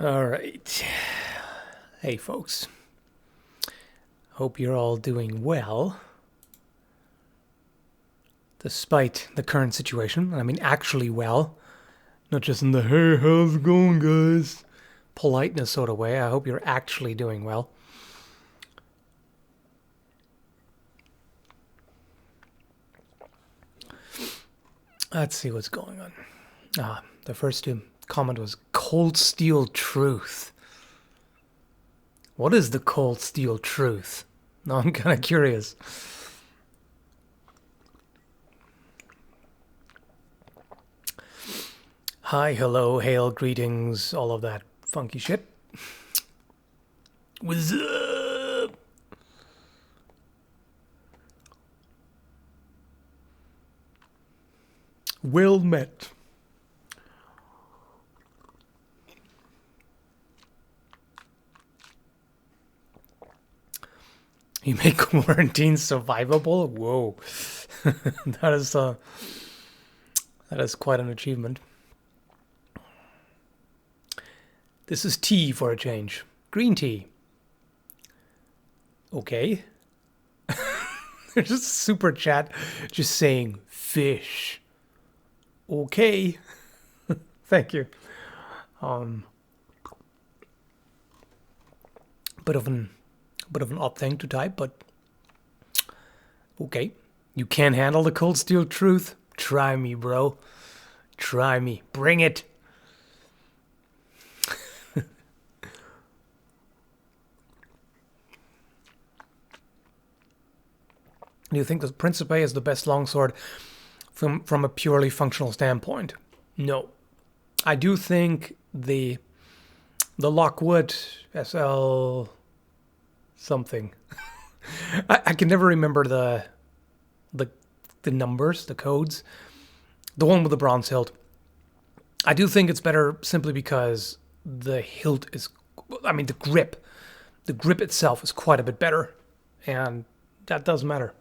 All right. Hey, folks. Hope you're all doing well. Despite the current situation. I mean, actually well. Not just in the, hey, how's it going, guys? Politeness sort of way. I hope you're actually doing well. Let's see what's going on. The first comment was cold steel truth. What is the cold steel truth? Now I'm kind of curious. Hi, hello, hail, greetings, all of that funky shit. What's up? Well met. You make quarantine survivable? Whoa. that is quite an achievement. This is tea for a change. Green tea. Okay. There's just a super chat just saying fish. Okay. Thank you. Bit of an odd thing to type, but okay. You can't handle the cold steel truth? Try me, bro. Try me. Bring it. Do you think the Principe is the best longsword from a purely functional standpoint? No. I do think the Lockwood SL something. I can never remember the numbers, the codes. The one with the bronze hilt. I do think it's better simply because the hilt is, I mean, the grip itself is quite a bit better, and that does matter.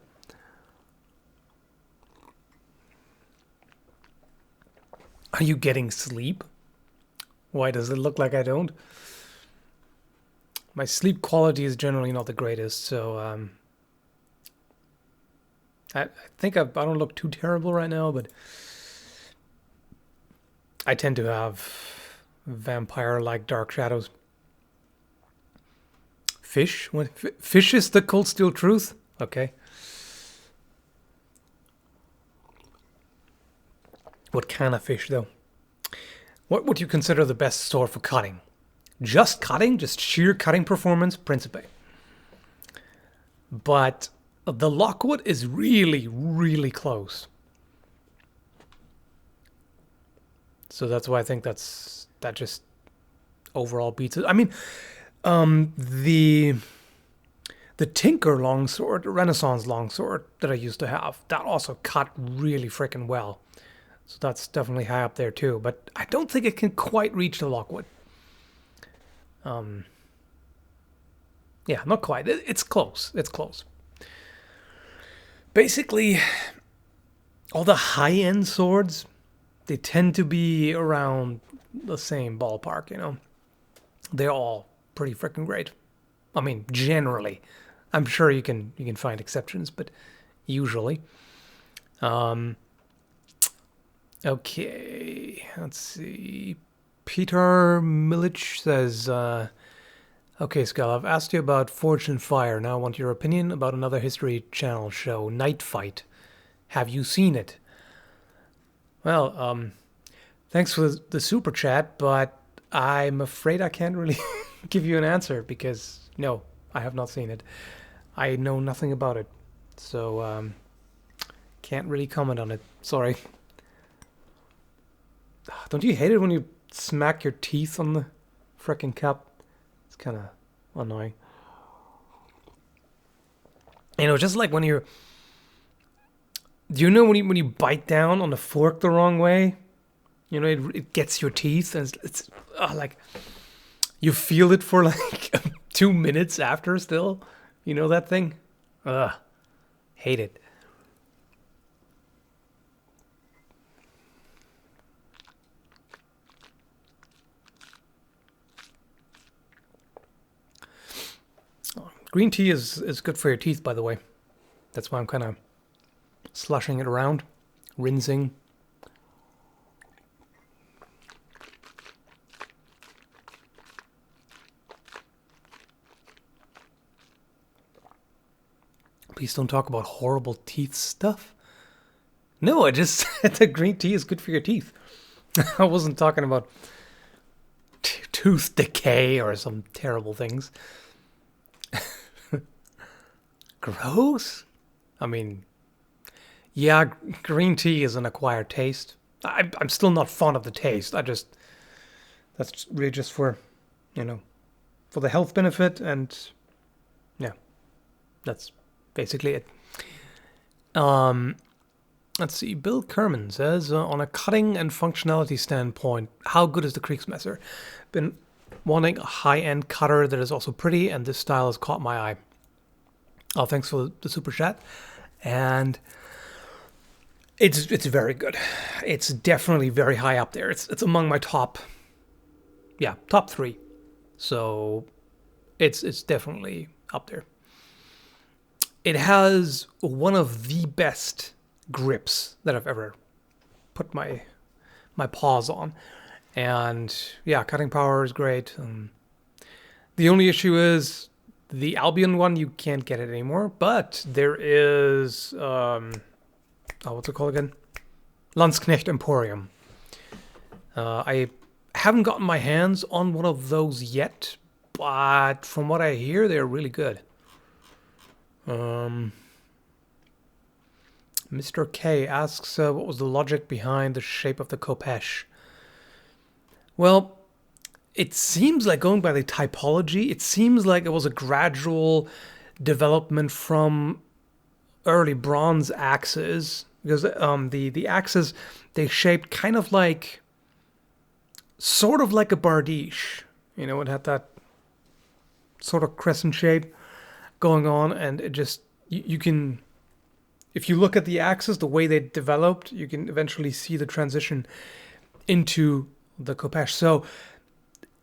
Are you getting sleep? Why does it look like I don't? My sleep quality is generally not the greatest, so I think I don't look too terrible right now, but I tend to have vampire-like dark shadows. Fish? Fish is the cold steel truth? Okay. What kind of fish, though? What would you consider the best sword for cutting? Just cutting? Just sheer cutting performance? Principe. But the Lockwood is really, really close. So that's why I think that just overall beats it. I mean, the Tinker longsword, Renaissance longsword that I used to have, that also cut really freaking well. So that's definitely high up there too. But I don't think it can quite reach the Lockwood. Yeah, not quite. It's close. It's close. Basically, all the high-end swords, they tend to be around the same ballpark, you know. They're all pretty freaking great. I mean, generally. I'm sure you can find exceptions, but usually. Okay, let's see. Peter Milich says, okay, Skall, I've asked you about Forged in Fire. Now I want your opinion about another History Channel show, Night Fight. Have you seen it? Well, thanks for the super chat, but I'm afraid I can't really give you an answer because, no, I have not seen it. I know nothing about it, so can't really comment on it. Sorry. Don't you hate it when you smack your teeth on the frickin' cup? It's kind of annoying. You know, just like when you're... Do you know when you bite down on the fork the wrong way? You know, it gets your teeth and it's like... You feel it for like 2 minutes after still. You know that thing? Ugh. Hate it. Green tea is good for your teeth, by the way. That's why I'm kind of slushing it around, rinsing. Please don't talk about horrible teeth stuff. No, I just said that green tea is good for your teeth. I wasn't talking about tooth decay or some terrible things. Gross? I mean, yeah, green tea is an acquired taste. I'm still not fond of the taste. That's really just for, for the health benefit, and yeah, that's basically it. Let's see. Bill Kerman says, on a cutting and functionality standpoint, how good is the Creaks Messer? Been wanting a high-end cutter that is also pretty, and this style has caught my eye. Oh, thanks for the super chat. And it's very good. It's definitely very high up there. It's among my top 3. So it's definitely up there. It has one of the best grips that I've ever put my paws on, and yeah, cutting power is great. The only issue is the Albion one, you can't get it anymore, but there is what's it called again? Landsknecht Emporium. I haven't gotten my hands on one of those yet, but from what I hear, they're really good. Mr. K asks, what was the logic behind the shape of the khopesh? Well, it seems like, going by the typology, it seems like it was a gradual development from early bronze axes, because the axes, they shaped kind of like, sort of like a bardiche. It had that sort of crescent shape going on, and it just, you can, if you look at the axes, the way they developed, you can eventually see the transition into the khopesh. So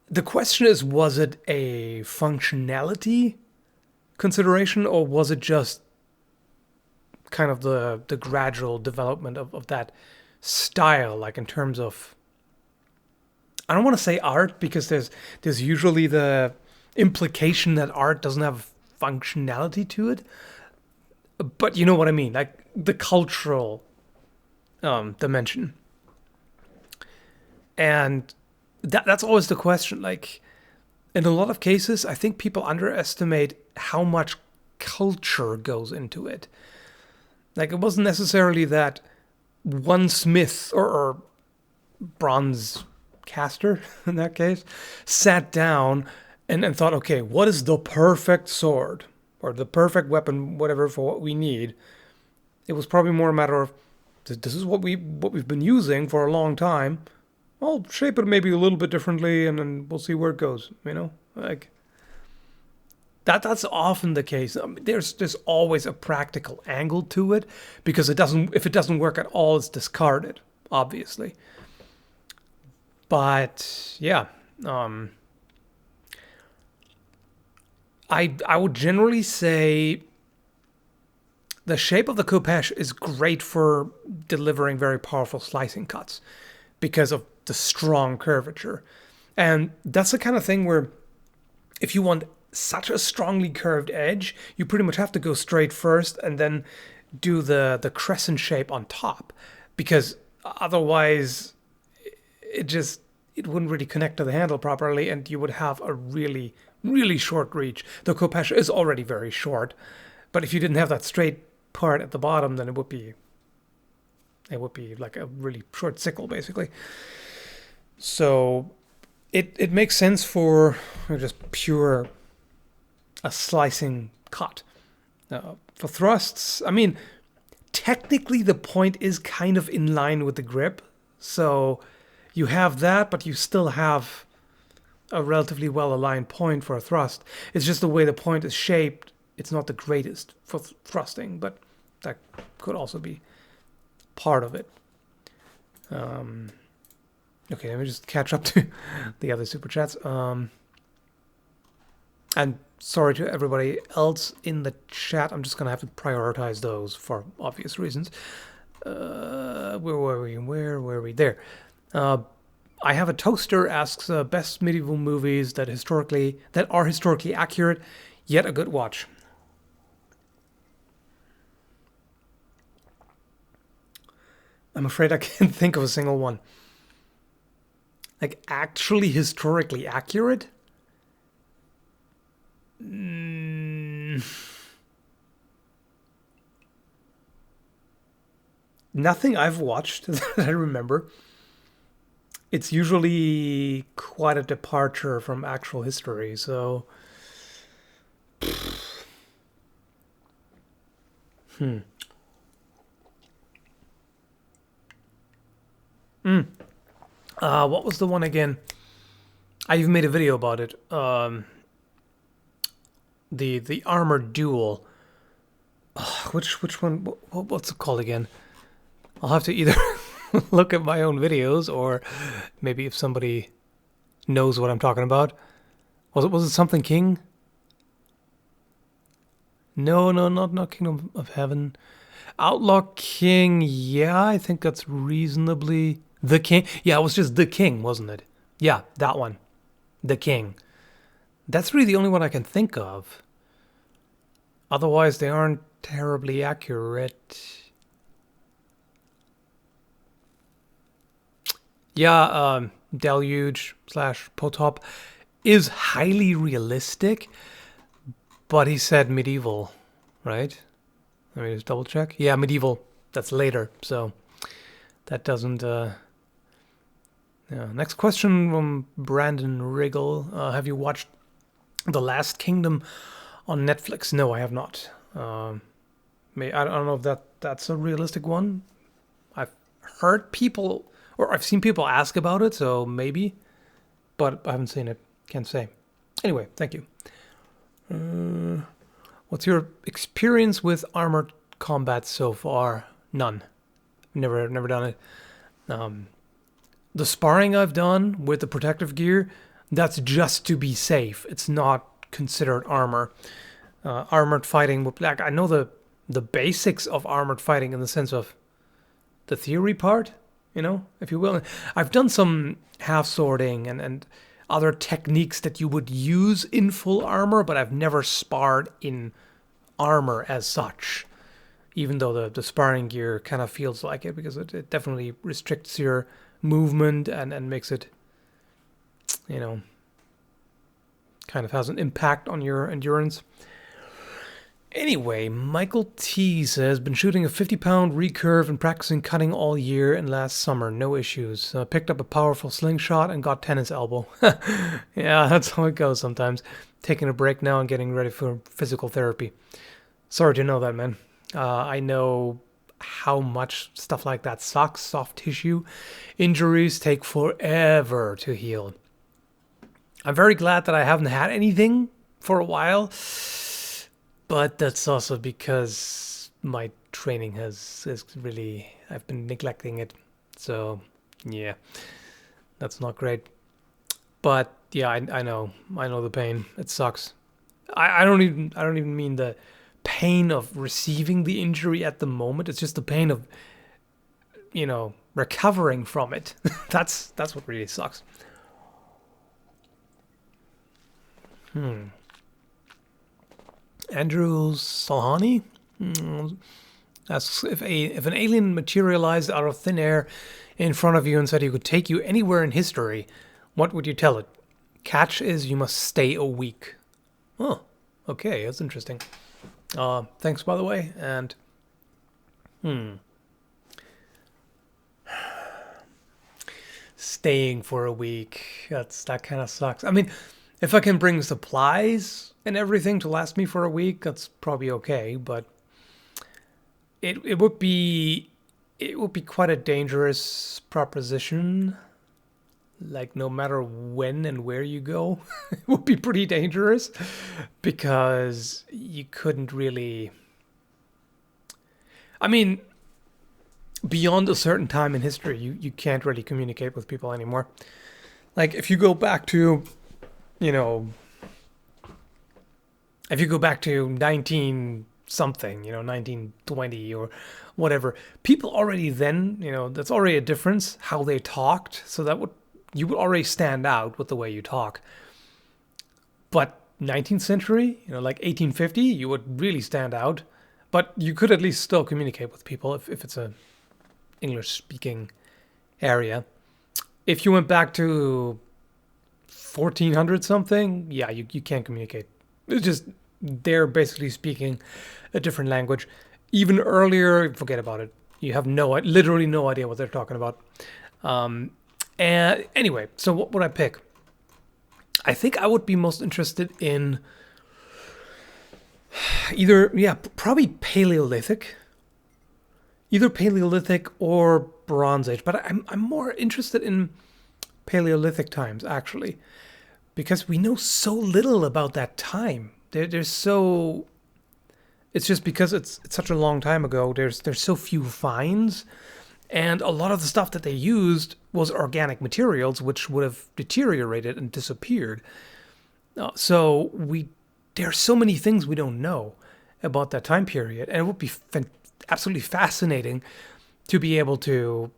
the question is, was it a functionality consideration, or was it just kind of the gradual development of that style, like in terms of, I don't want to say art, because there's usually the implication that art doesn't have functionality to it, but you know what I mean, like the cultural dimension. And that's always the question. Like, in a lot of cases, I think people underestimate how much culture goes into it. Like, it wasn't necessarily that one smith or bronze caster, in that case, sat down and thought, okay, what is the perfect sword or the perfect weapon, whatever, for what we need. It was probably more a matter of, this is what we've been using for a long time. I'll shape it maybe a little bit differently, and then we'll see where it goes. Like that's often the case. There's always a practical angle to it, because if it doesn't work at all, it's discarded, obviously. But yeah, I would generally say the shape of the khopesh is great for delivering very powerful slicing cuts because of the strong curvature. And that's the kind of thing where, if you want such a strongly curved edge, you pretty much have to go straight first and then do the crescent shape on top, because otherwise it wouldn't really connect to the handle properly, and you would have a really, really short reach. The khopesh is already very short, but if you didn't have that straight part at the bottom, then it would be like a really short sickle, basically. So it makes sense for just pure a slicing cut. For thrusts, I mean, technically the point is kind of in line with the grip, so you have that, but you still have a relatively well-aligned point for a thrust. It's just the way the point is shaped. It's not the greatest for thrusting, but that could also be part of it. Okay, let me just catch up to the other super chats. And sorry to everybody else in the chat. I'm just going to have to prioritize those for obvious reasons. Where were we? Where were we? There. I have a toaster asks best medieval movies that are historically accurate, yet a good watch. I'm afraid I can't think of a single one. Like, actually historically accurate? Nothing I've watched that I remember. It's usually quite a departure from actual history, so... what was the one again? I even made a video about it. The armored duel. Which one? What's it called again? I'll have to either look at my own videos, or maybe if somebody knows what I'm talking about. Was it something King? No, not Kingdom of Heaven. Outlaw King. Yeah, I think that's reasonably The King. Yeah, it was just The King, wasn't it? Yeah, that one. The King. That's really the only one I can think of. Otherwise, they aren't terribly accurate. Yeah, Deluge / Potop is highly realistic, but he said medieval, right? Let me just double check. Yeah, medieval. That's later, so that doesn't... Yeah. Next question from Brandon Riggle. Have you watched The Last Kingdom on Netflix? No, I have not. I don't know if that's a realistic one. I've heard people, or I've seen people ask about it, so maybe, but I haven't seen it. Can't say. Anyway, thank you. What's your experience with armored combat so far? None. Never done it. The sparring I've done with the protective gear, that's just to be safe. It's not considered armor. Armored fighting, like, I know the basics of armored fighting in the sense of the theory part, if you will. I've done some half swording and other techniques that you would use in full armor, but I've never sparred in armor as such, even though the sparring gear kind of feels like it, because it definitely restricts your movement and makes it, kind of has an impact on your endurance. Anyway, Michael T says, been shooting a 50-pound recurve and practicing cutting all year and last summer. No issues. Picked up a powerful slingshot and got tennis elbow. Yeah, that's how it goes sometimes. Taking a break now and getting ready for physical therapy. Sorry to know that, man. I know how much stuff like that sucks. Soft tissue injuries take forever to heal. I'm very glad that I haven't had anything for a while. But that's also because my training has really... I've been neglecting it. So, yeah. That's not great. But, yeah, I know. I know the pain. It sucks. I don't even mean the pain of receiving the injury at the moment. It's just the pain of, recovering from it. That's what really sucks. Andrew Salhani asks, if an alien materialized out of thin air in front of you and said he could take you anywhere in history, what would you tell it? Catch is you must stay a week. Oh, okay, that's interesting. Thanks, by the way, and... Staying for a week, that kind of sucks. I mean, if I can bring supplies and everything to last me for a week, that's probably okay, but it would be quite a dangerous proposition. Like, no matter when and where you go, it would be pretty dangerous, because you couldn't really... I mean, beyond a certain time in history, you can't really communicate with people anymore. Like, if you go back to, If you go back to 19 something, 1920 or whatever, people already then, that's already a difference how they talked. So you would already stand out with the way you talk. But 19th century, like 1850, you would really stand out. But you could at least still communicate with people if it's a English speaking area. If you went back to 1400 something, yeah, you can't communicate. It's just they're basically speaking a different language. Even earlier, forget about it. You have literally no idea what they're talking about. And anyway, so what would I pick? I think I would be most interested in probably Paleolithic. Either Paleolithic or Bronze Age, but I'm more interested in Paleolithic times actually, because we know so little about that time. There's so it's just because it's such a long time ago. There's so few finds, and a lot of the stuff that they used was organic materials, which would have deteriorated and disappeared. So there's so many things we don't know about that time period, and it would be absolutely fascinating to be able to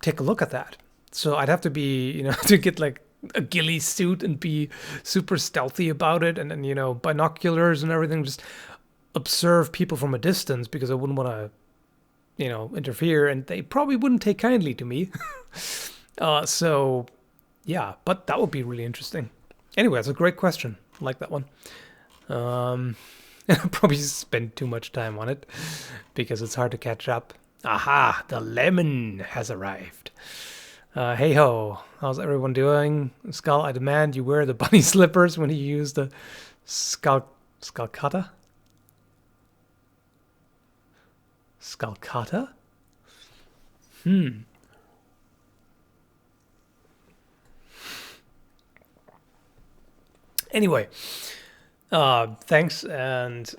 take a look at that. So I'd have to be, to get like a ghillie suit and be super stealthy about it, and then binoculars and everything, just observe people from a distance, because I wouldn't want to interfere, and they probably wouldn't take kindly to me. So yeah, but that would be really interesting. Anyway, that's a great question. I like that one. I'll probably spend too much time on it because it's hard to catch up. Aha, the lemon has arrived. Hey ho, how's everyone doing? Skall, I demand you wear the bunny slippers when you use the Skalkata? Skalkata? Anyway, thanks, and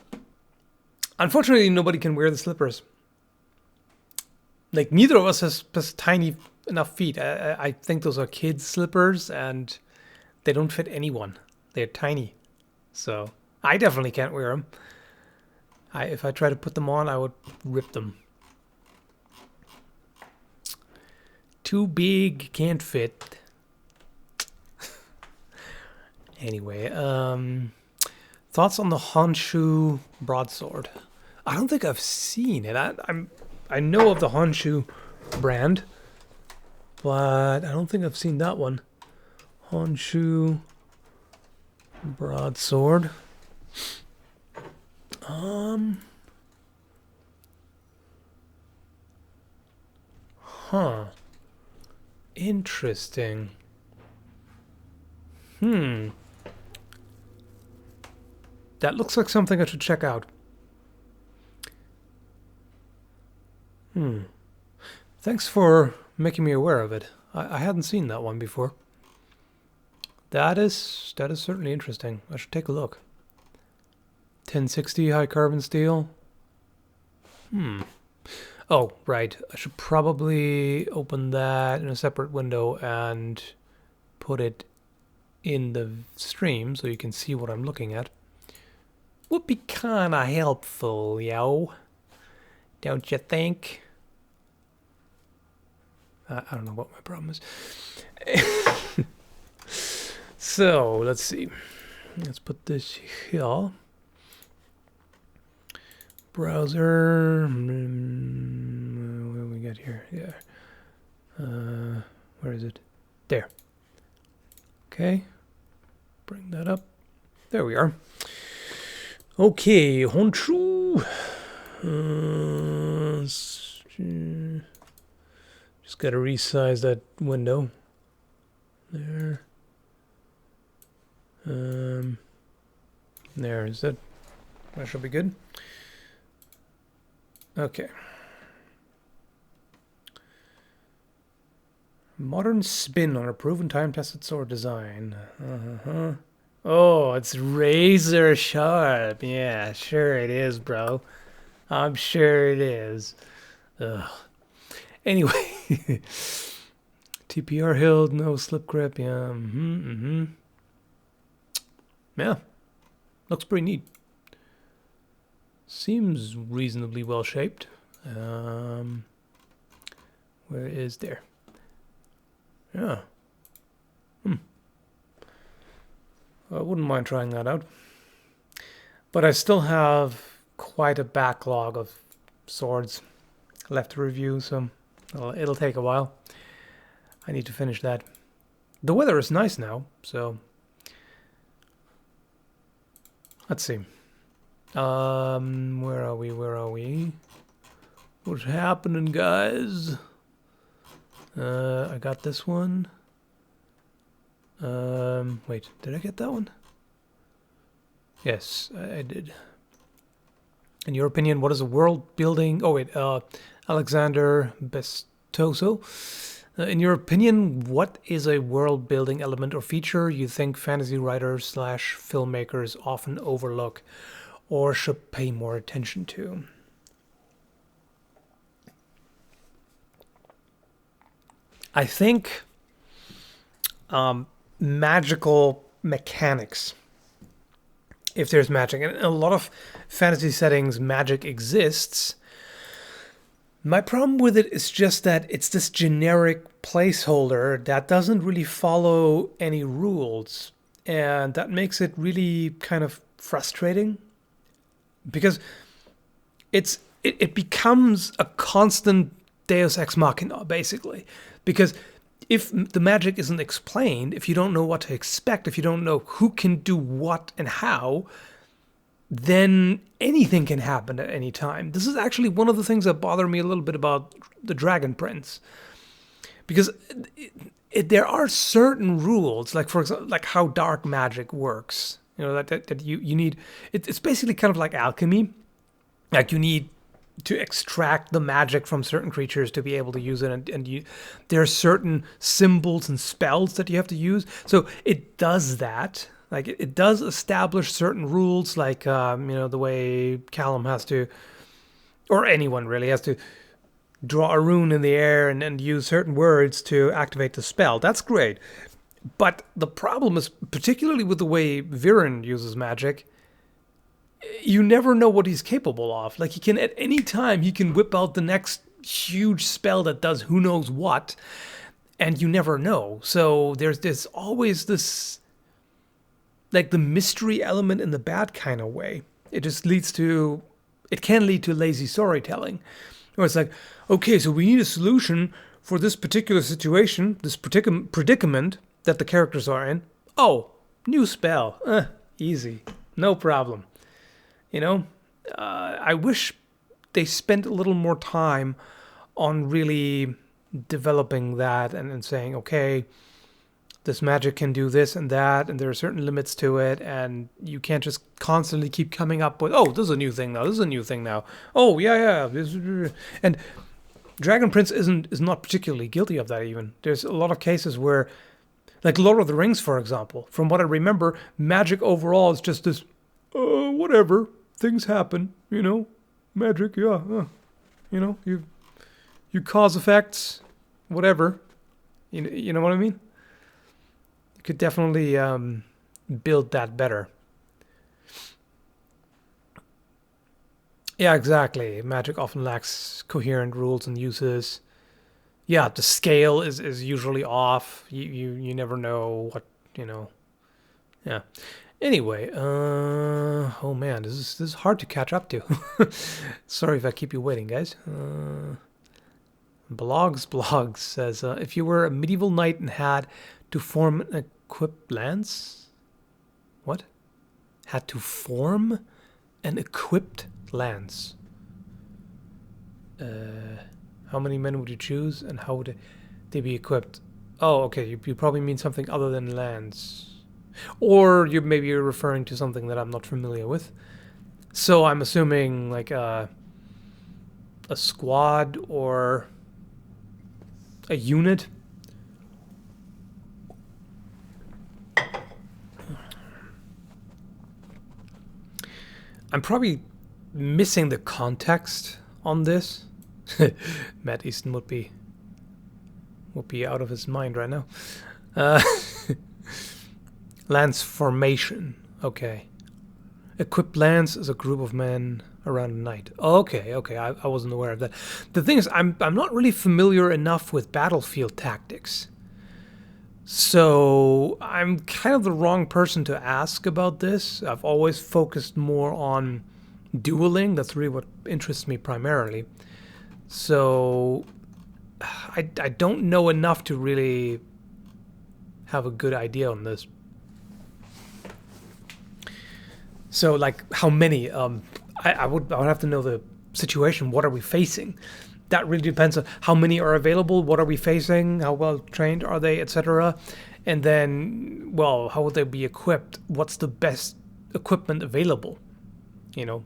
unfortunately nobody can wear the slippers. Like, neither of us has tiny enough feet. I think those are kids' slippers, and they don't fit anyone. They're tiny. So I definitely can't wear them. If I try to put them on, I would rip them. Too big, can't fit. Anyway, thoughts on the Honshu broadsword? I don't think I've seen it. I know of the Honshu brand, but I don't think I've seen that one. Honshu broadsword. Interesting. That looks like something I should check out. Thanks for making me aware of it. I hadn't seen that one before. That is certainly interesting. I should take a look. 1060 high carbon steel. Oh, right. I should probably open that in a separate window and put it in the stream so you can see what I'm looking at. Would be kinda helpful, yo. Don't you think? I don't know what my problem is. So, let's see. Let's put this here. Browser. What do we got here? Yeah. Where is it? There. Okay. Bring that up. There we are. Okay, Honshu. Just gotta resize that window. There. There, is that? That should be good. Okay. Modern spin on a proven time-tested sword design. Oh, it's razor sharp. Yeah, sure it is, bro. I'm sure it is. Ugh. Anyway. TPR hilt, no slip grip. Yeah. Yeah. Looks pretty neat. Seems reasonably well shaped. Where is there? Yeah. I wouldn't mind trying that out. But I still have quite a backlog of swords left to review, so it'll take a while. I need to finish that. The weather is nice now, so let's see. Where are we? Where are we? What's happening, guys? I got this one. Wait, did I get that one? Yes, I did. In your opinion, what is a world building? Oh wait, Alexander Bestoso. In your opinion, what is a world building element or feature you think fantasy writers / filmmakers often overlook or should pay more attention to? I think magical mechanics. If there's magic, and in a lot of fantasy settings, magic exists. My problem with it is just that it's this generic placeholder that doesn't really follow any rules, and that makes it really kind of frustrating because it becomes a constant Deus Ex Machina, basically, because if the magic isn't explained, if you don't know what to expect, if you don't know who can do what and how, then anything can happen at any time. This is actually one of the things that bother me a little bit about the Dragon Prince. Because there are certain rules, like for example, like how dark magic works. You know, that you need, it's basically kind of like alchemy. Like you need to extract the magic from certain creatures to be able to use it, and there are certain symbols and spells that you have to use. So it does that. Like it does establish certain rules, like the way Callum has to, or anyone really has to, draw a rune in the air and use certain words to activate the spell. That's great. But the problem is, particularly with the way Viren uses magic, you never know what he's capable of. Like, he can, at any time, he can whip out the next huge spell that does who knows what, and you never know. So there's always this, like, the mystery element in the bad kind of way. It just it can lead to lazy storytelling. Where it's like, okay, so we need a solution for this particular situation, this predicament that the characters are in. Oh, new spell. Easy. No problem. You know, I wish they spent a little more time on really developing that and saying, okay, this magic can do this and that, and there are certain limits to it, and you can't just constantly keep coming up with, oh, this is a new thing now, this is a new thing now. Oh, yeah. And Dragon Prince is not particularly guilty of that even. There's a lot of cases where, like Lord of the Rings, for example, from what I remember, magic overall is just this, whatever. Things happen, magic, yeah, you cause effects, whatever, you know what I mean? You could definitely build that better. Yeah, exactly. Magic often lacks coherent rules and uses. Yeah, the scale is usually off. You never know what, yeah. Anyway, oh man, this is hard to catch up to. Sorry if I keep you waiting, guys. Blogs says, if you were a medieval knight and had to form an equipped lance? What? Had to form an equipped lance. How many men would you choose and how would they be equipped? Oh, okay, you probably mean something other than lance. Or maybe you're referring to something that I'm not familiar with. So I'm assuming like a squad or a unit. I'm probably missing the context on this. Matt Easton would be out of his mind right now. Lance formation. Okay. Equipped lance is a group of men around a knight. Okay, I wasn't aware of that. The thing is, I'm not really familiar enough with battlefield tactics. So I'm kind of the wrong person to ask about this. I've always focused more on dueling. That's really what interests me primarily. So I don't know enough to really have a good idea on this. So like how many? I would have to know the situation. What are we facing? That really depends on how many are available, what are we facing, how well trained are they, etc. And then, well, how would they be equipped? What's the best equipment available? You know,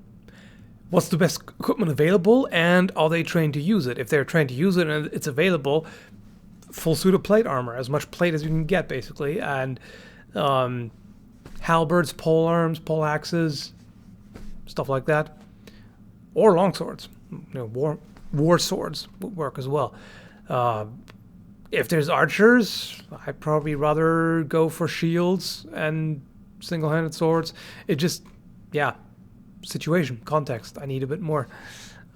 what's the best equipment available, and are they trained to use it? If they're trained to use it and it's available, full suit of plate armor, as much plate as you can get, basically, and halberds, pole arms, pole axes, stuff like that, or longswords. You know, war swords would work as well. If there's archers, I'd probably rather go for shields and single-handed swords. It just, yeah, situation, context. I need a bit more.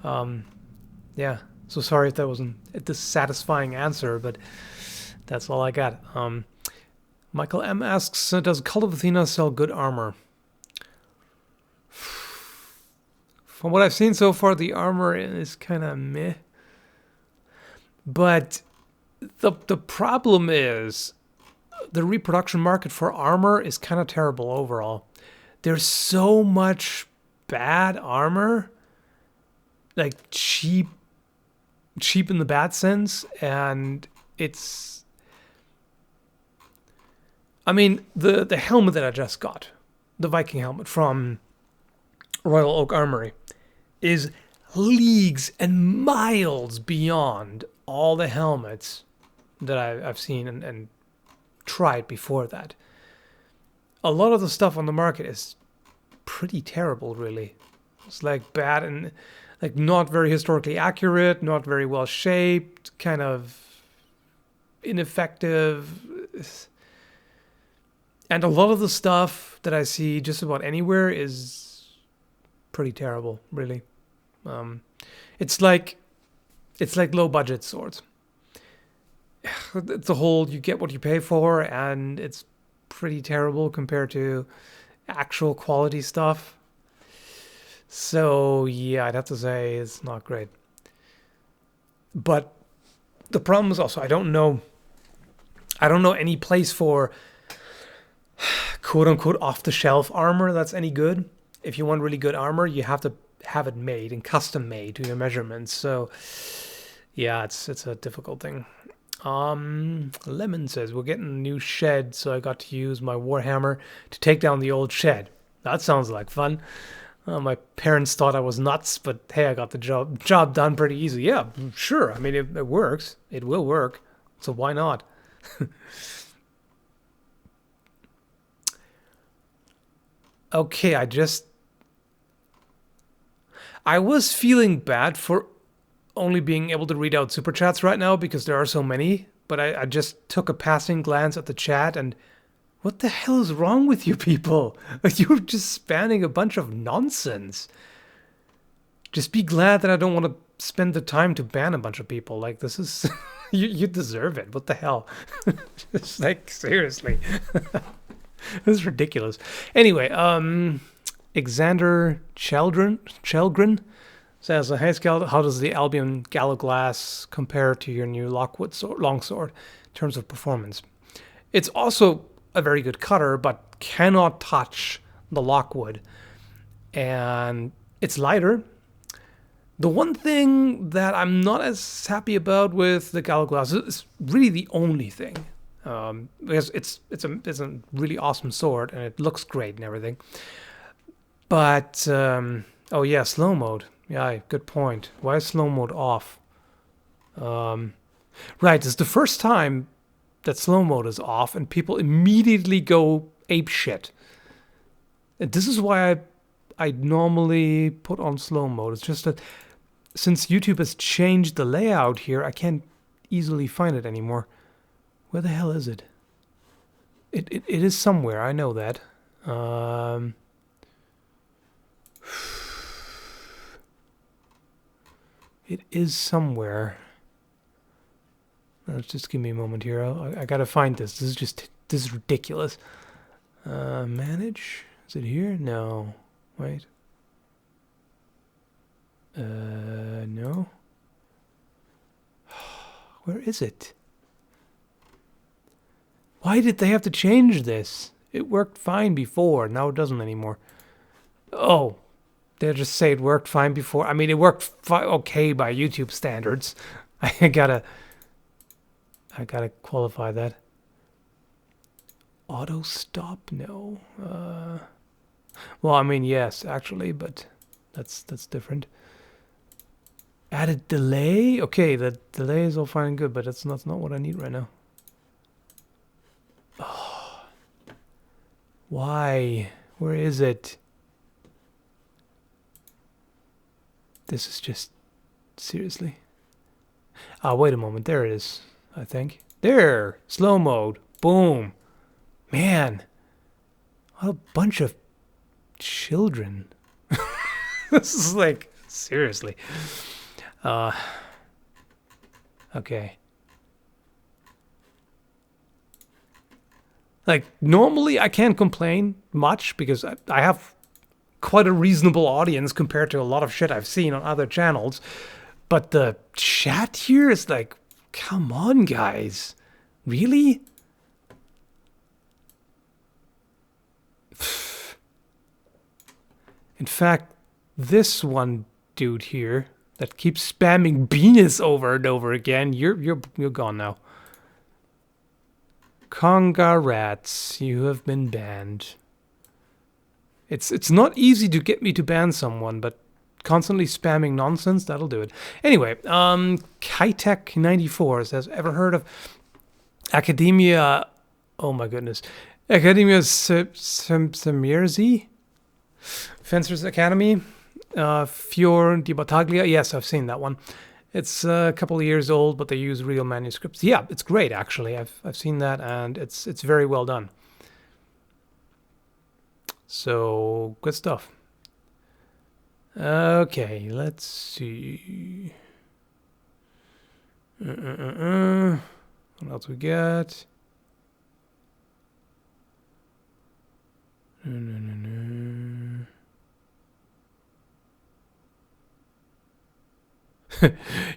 Yeah, so sorry if that wasn't a dissatisfying answer, but that's all I got. Michael M. asks, does Cult of Athena sell good armor? From what I've seen so far, the armor is kind of meh. But the problem is the reproduction market for armor is kind of terrible overall. There's so much bad armor, like cheap in the bad sense, and it's... I mean, the helmet that I just got, the Viking helmet from Royal Oak Armory, is leagues and miles beyond all the helmets that I've seen and tried before that. A lot of the stuff on the market is pretty terrible, really. It's like bad and like not very historically accurate, not very well shaped, kind of ineffective. And a lot of the stuff that I see just about anywhere is pretty terrible, really. It's like low budget swords. It's a whole, you get what you pay for, and it's pretty terrible compared to actual quality stuff. So yeah, I'd have to say it's not great. But the problem is also I don't know any place for quote unquote off the shelf armor that's any good. If you want really good armor, you have to have it made and custom made to your measurements. So yeah, it's a difficult thing. Lemon says we're getting a new shed, so I got to use my Warhammer to take down the old shed. That sounds like fun. My parents thought I was nuts, but hey, I got the job done pretty easy. Yeah, sure. I mean, it works. It will work. So why not? Okay, I was feeling bad for only being able to read out super chats right now because there are so many, but I just took a passing glance at the chat and what the hell is wrong with you people? You're just spamming a bunch of nonsense. Just be glad that I don't want to spend the time to ban a bunch of people. Like, this is... you deserve it. What the hell? It's like, seriously. This is ridiculous. Anyway, Xander Chelgren says, hey Skall, how does the Albion Gallowglass compare to your new Lockwood longsword in terms of performance? It's also a very good cutter, but cannot touch the Lockwood. And it's lighter. The one thing that I'm not as happy about with the Gallowglass is really the only thing. Because it's a really awesome sword and it looks great and everything. But, oh yeah, slow mode. Yeah, good point. Why is slow mode off? Right, it's the first time that slow mode is off and people immediately go ape shit. And this is why I normally put on slow mode. It's just that since YouTube has changed the layout here, I can't easily find it anymore. Where the hell is it? It is somewhere, I know that. It is somewhere. Let's just give me a moment here. I gotta find this. This is ridiculous. Manage? Is it here? No. Wait. No. Where is it? Why did they have to change this? It worked fine before. Now it doesn't anymore. Oh. They'll just say it worked fine before. I mean, it worked okay by YouTube standards. I gotta qualify that. Auto stop? No. Well, I mean, yes, actually, but that's different. Added delay? Okay, the delay is all fine and good, but that's not what I need right now. Oh. Why? Where is it? This is just... seriously? Ah, wait a moment. There it is, I think. There! Slow mode. Boom. Man. What a bunch of children. This is like... seriously. Okay. Like, normally I can't complain much because I have quite a reasonable audience compared to a lot of shit I've seen on other channels. But the chat here is like, come on, guys. Really? In fact, this one dude here that keeps spamming penis over and over again, you're gone now. Congrats, you have been banned. It's not easy to get me to ban someone, but constantly spamming nonsense, that'll do it. Anyway, Kitech94 says, ever heard of Academia... oh my goodness. Academia Semierzi? Fencers Academy? Fior di Battaglia? Yes, I've seen that one. It's a couple of years old, but they use real manuscripts. Yeah, it's great, actually. I've seen that, and it's very well done. So, good stuff. Okay, let's see. What else we got?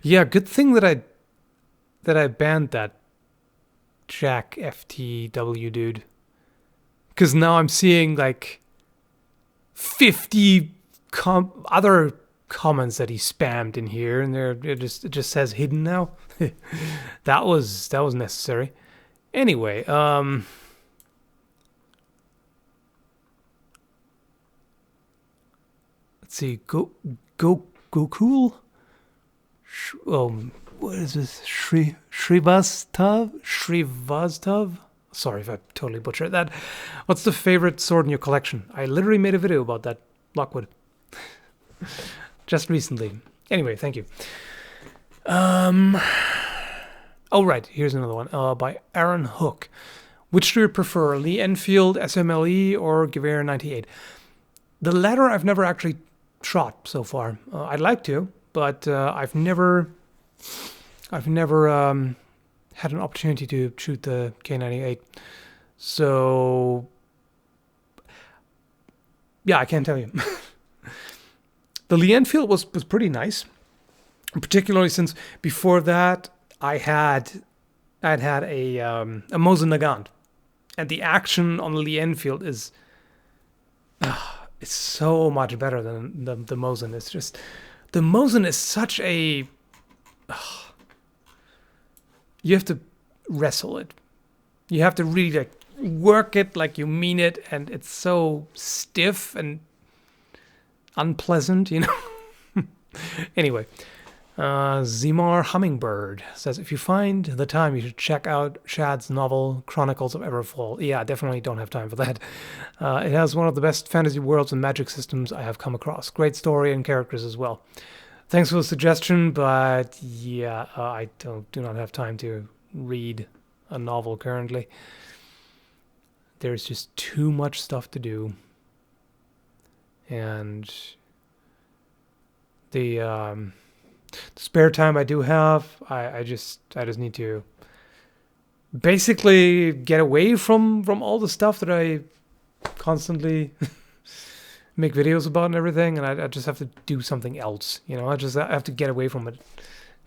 Yeah, good thing that I banned that Jack FTW dude. Because now I'm seeing like 50 other comments that he spammed in here, and it just says hidden now. that was necessary. Anyway, let's see. Go cool. What is this? Shrivastov? Sorry if I totally butchered that. What's the favorite sword in your collection? I literally made a video about that. Lockwood. Just recently. Anyway, thank you. Oh, right. Here's another one. By Aaron Hook. Which do you prefer? Lee Enfield, SMLE, or Gewehr 98? The latter I've never actually shot so far. I'd like to, but I've never had an opportunity to shoot the K98. So, yeah, I can't tell you. The Lee Enfield was pretty nice, particularly since before that I'd had a Mosin Nagant, and the action on the Lee Enfield is it's so much better than the Mosin. It's just the Mosin is such a you have to wrestle it. You have to really like work it like you mean it, and it's so stiff and unpleasant, you know. Anyway, Zimar Hummingbird says, if you find the time, you should check out Shad's novel Chronicles of Everfall. Yeah, I definitely don't have time for that. It has one of the best fantasy worlds and magic systems I have come across. Great story and characters as well. Thanks for the suggestion, but yeah, I do not have time to read a novel currently. There's just too much stuff to do. And The spare time I do have, I just need to basically get away from all the stuff that I constantly make videos about and everything, and I just have to do something else. You know, I have to get away from it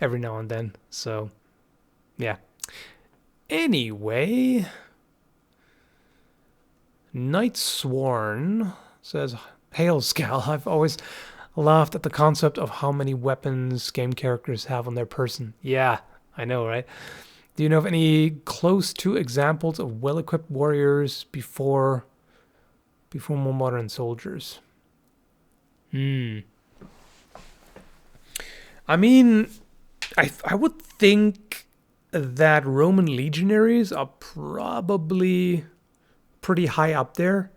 every now and then. So, yeah. Anyway, Knight Sworn says, "Hail, Skall. I've always laughed at the concept of how many weapons game characters have on their person." Yeah, I know, right? Do you know of any close to examples of well-equipped warriors before more modern soldiers? I mean, I would think that Roman legionaries are probably pretty high up there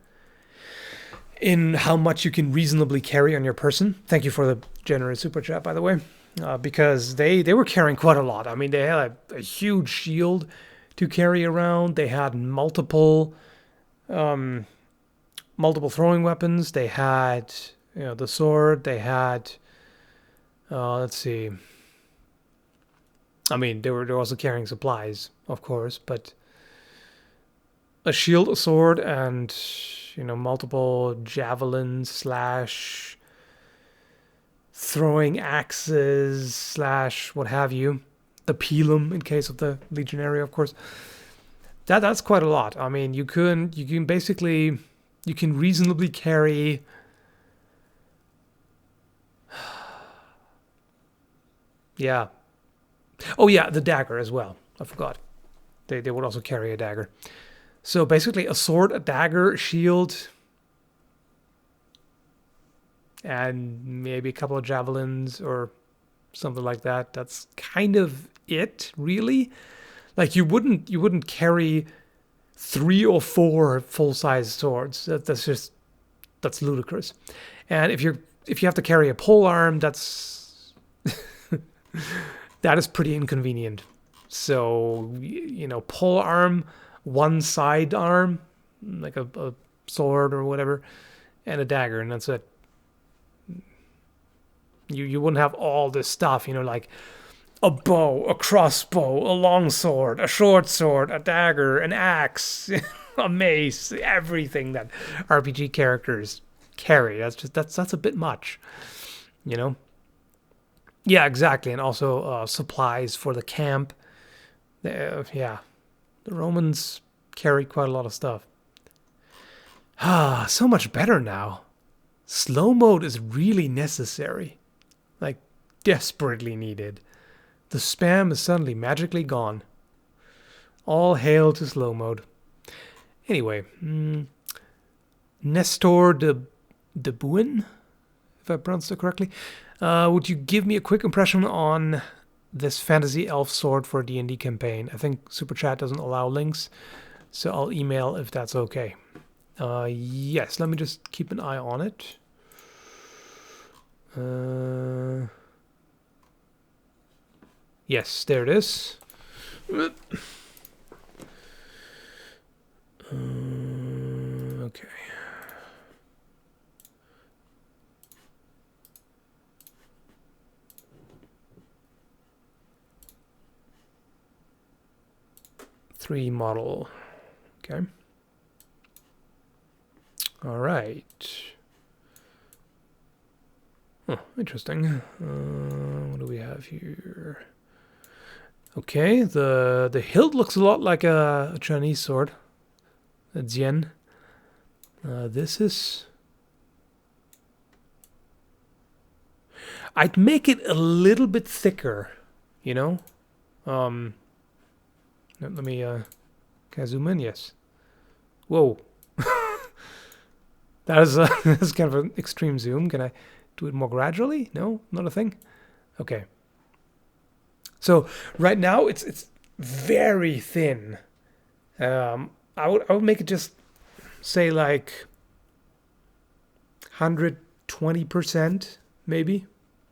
in how much you can reasonably carry on your person. Thank you for the generous super chat, by the way, because they were carrying quite a lot. I mean, they had a huge shield to carry around. They had multiple throwing weapons. They had, you know, the sword. They had, let's see. I mean, they were also carrying supplies, of course, but a shield, a sword, and, you know, multiple javelins slash throwing axes slash what have you. The pilum in case of the legionary, of course. That's quite a lot. I mean, you can basically, you can reasonably carry yeah. Oh yeah, the dagger as well. I forgot. They would also carry a dagger. So basically a sword, a dagger, a shield, and maybe a couple of javelins or something like that. That's kind of it, really. Like you wouldn't carry 3 or 4 full-size swords. That's ludicrous. And if you have to carry a pole arm, that's that is pretty inconvenient. So, you know, pole arm, one side arm, like a sword or whatever, and a dagger, and that's it. You wouldn't have all this stuff, you know, like a bow, a crossbow, a long sword, a short sword, a dagger, an axe, a mace, everything that RPG characters carry. That's a bit much, you know? Yeah, exactly. And also supplies for the camp. Yeah, the Romans carried quite a lot of stuff. So much better now. Slow mode is really necessary. Like, desperately needed. The spam is suddenly magically gone. All hail to slow mode. Anyway, Nestor de Buen, if I pronounced it correctly. Would you give me a quick impression on this fantasy elf sword for a D&D campaign? I think Super Chat doesn't allow links, so I'll email if that's okay. Yes, let me just keep an eye on it. Yes, there it is. Okay. Three model. Okay. All right. Oh, interesting. What do we have here? Okay, the hilt looks a lot like a Chinese sword. A Jian. This is... I'd make it a little bit thicker, you know? Let me, can I zoom in? Yes. Whoa. That's kind of an extreme zoom. Can I do it more gradually? No? Not a thing? Okay. So right now it's very thin. I would make it just say like 120% maybe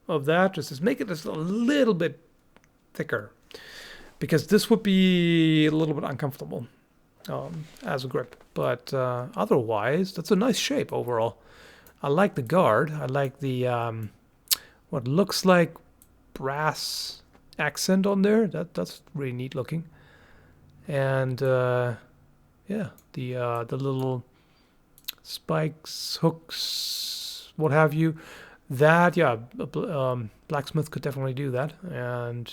of that. Just make it just a little bit thicker, because this would be a little bit uncomfortable as a grip. But otherwise, that's a nice shape overall. I like the guard. I like the what looks like brass accent on there. That's really neat looking. And yeah, the little spikes, hooks, what have you. That, yeah, blacksmith could definitely do that, and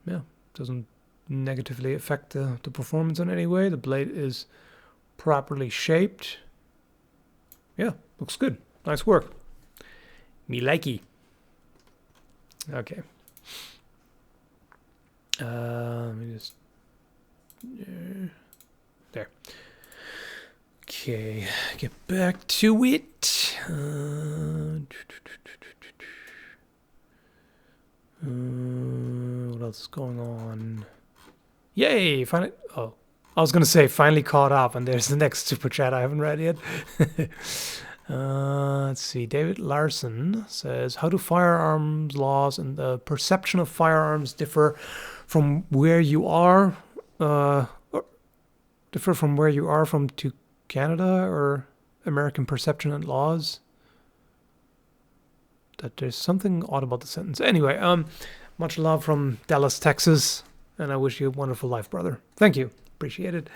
yeah, doesn't negatively affect the performance in any way. The blade is properly shaped. Yeah, looks good. Nice work. Me likey. Okay. Let me just there. Okay, get back to it. What else is going on? Yay! Finally. Oh, I was gonna say finally caught up, and there's the next super chat I haven't read yet. Let's see. David Larson says, "How do firearms laws and the perception of firearms differ from where you are? Differ from where you are from to Canada or American perception and laws?" That there's something odd about the sentence. Anyway, much love from Dallas, Texas, and I wish you a wonderful life, brother. Thank you, appreciate it.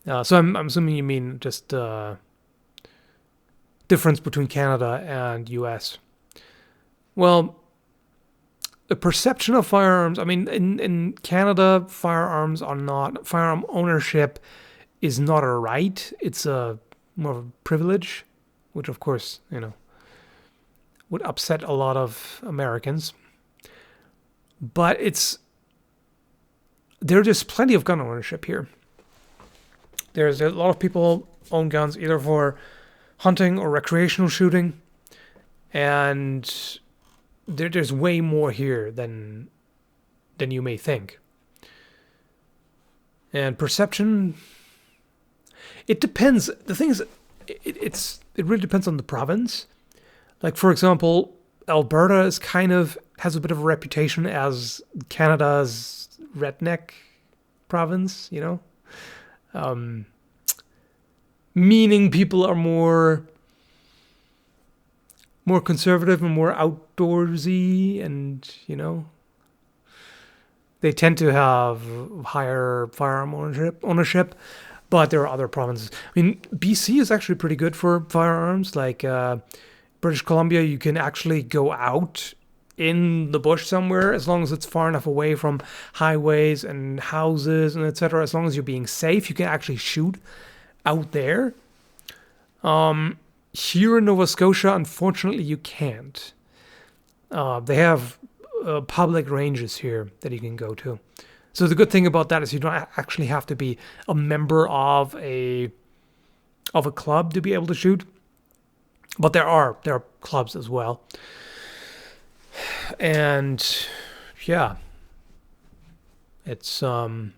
So I'm assuming you mean just difference between Canada and U.S. Well, the perception of firearms. I mean, in Canada, firearm ownership is not a right. It's a more of a privilege, which of course, would upset a lot of Americans. But there's just plenty of gun ownership here. There's a lot of people own guns either for hunting or recreational shooting, and there's way more here than you may think. And perception, it depends. The thing is, it really depends on the province. Like, for example, Alberta has a bit of a reputation as Canada's redneck province, meaning people are more conservative and more outdoorsy, and they tend to have higher firearm ownership. But there are other provinces. I mean, BC is actually pretty good for firearms. Like British Columbia, you can actually go out in the bush somewhere as long as it's far enough away from highways and houses and etc. As long as you're being safe, you can actually shoot out there. Here in Nova Scotia, unfortunately, you can't. They have public ranges here that you can go to. So the good thing about that is you don't actually have to be a member of a club to be able to shoot. But there are clubs as well. And yeah, it's I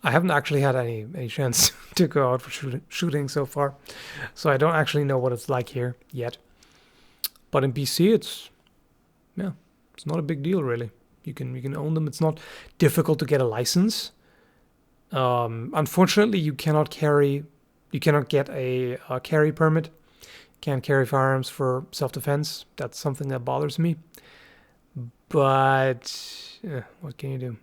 haven't actually had any chance to go out for shooting so far, so I don't actually know what it's like here yet. But in BC, it's not a big deal really. You can own them. It's not difficult to get a license. Unfortunately, you cannot get a carry permit. Can't carry firearms for self-defense. That's something that bothers me. But what can you do?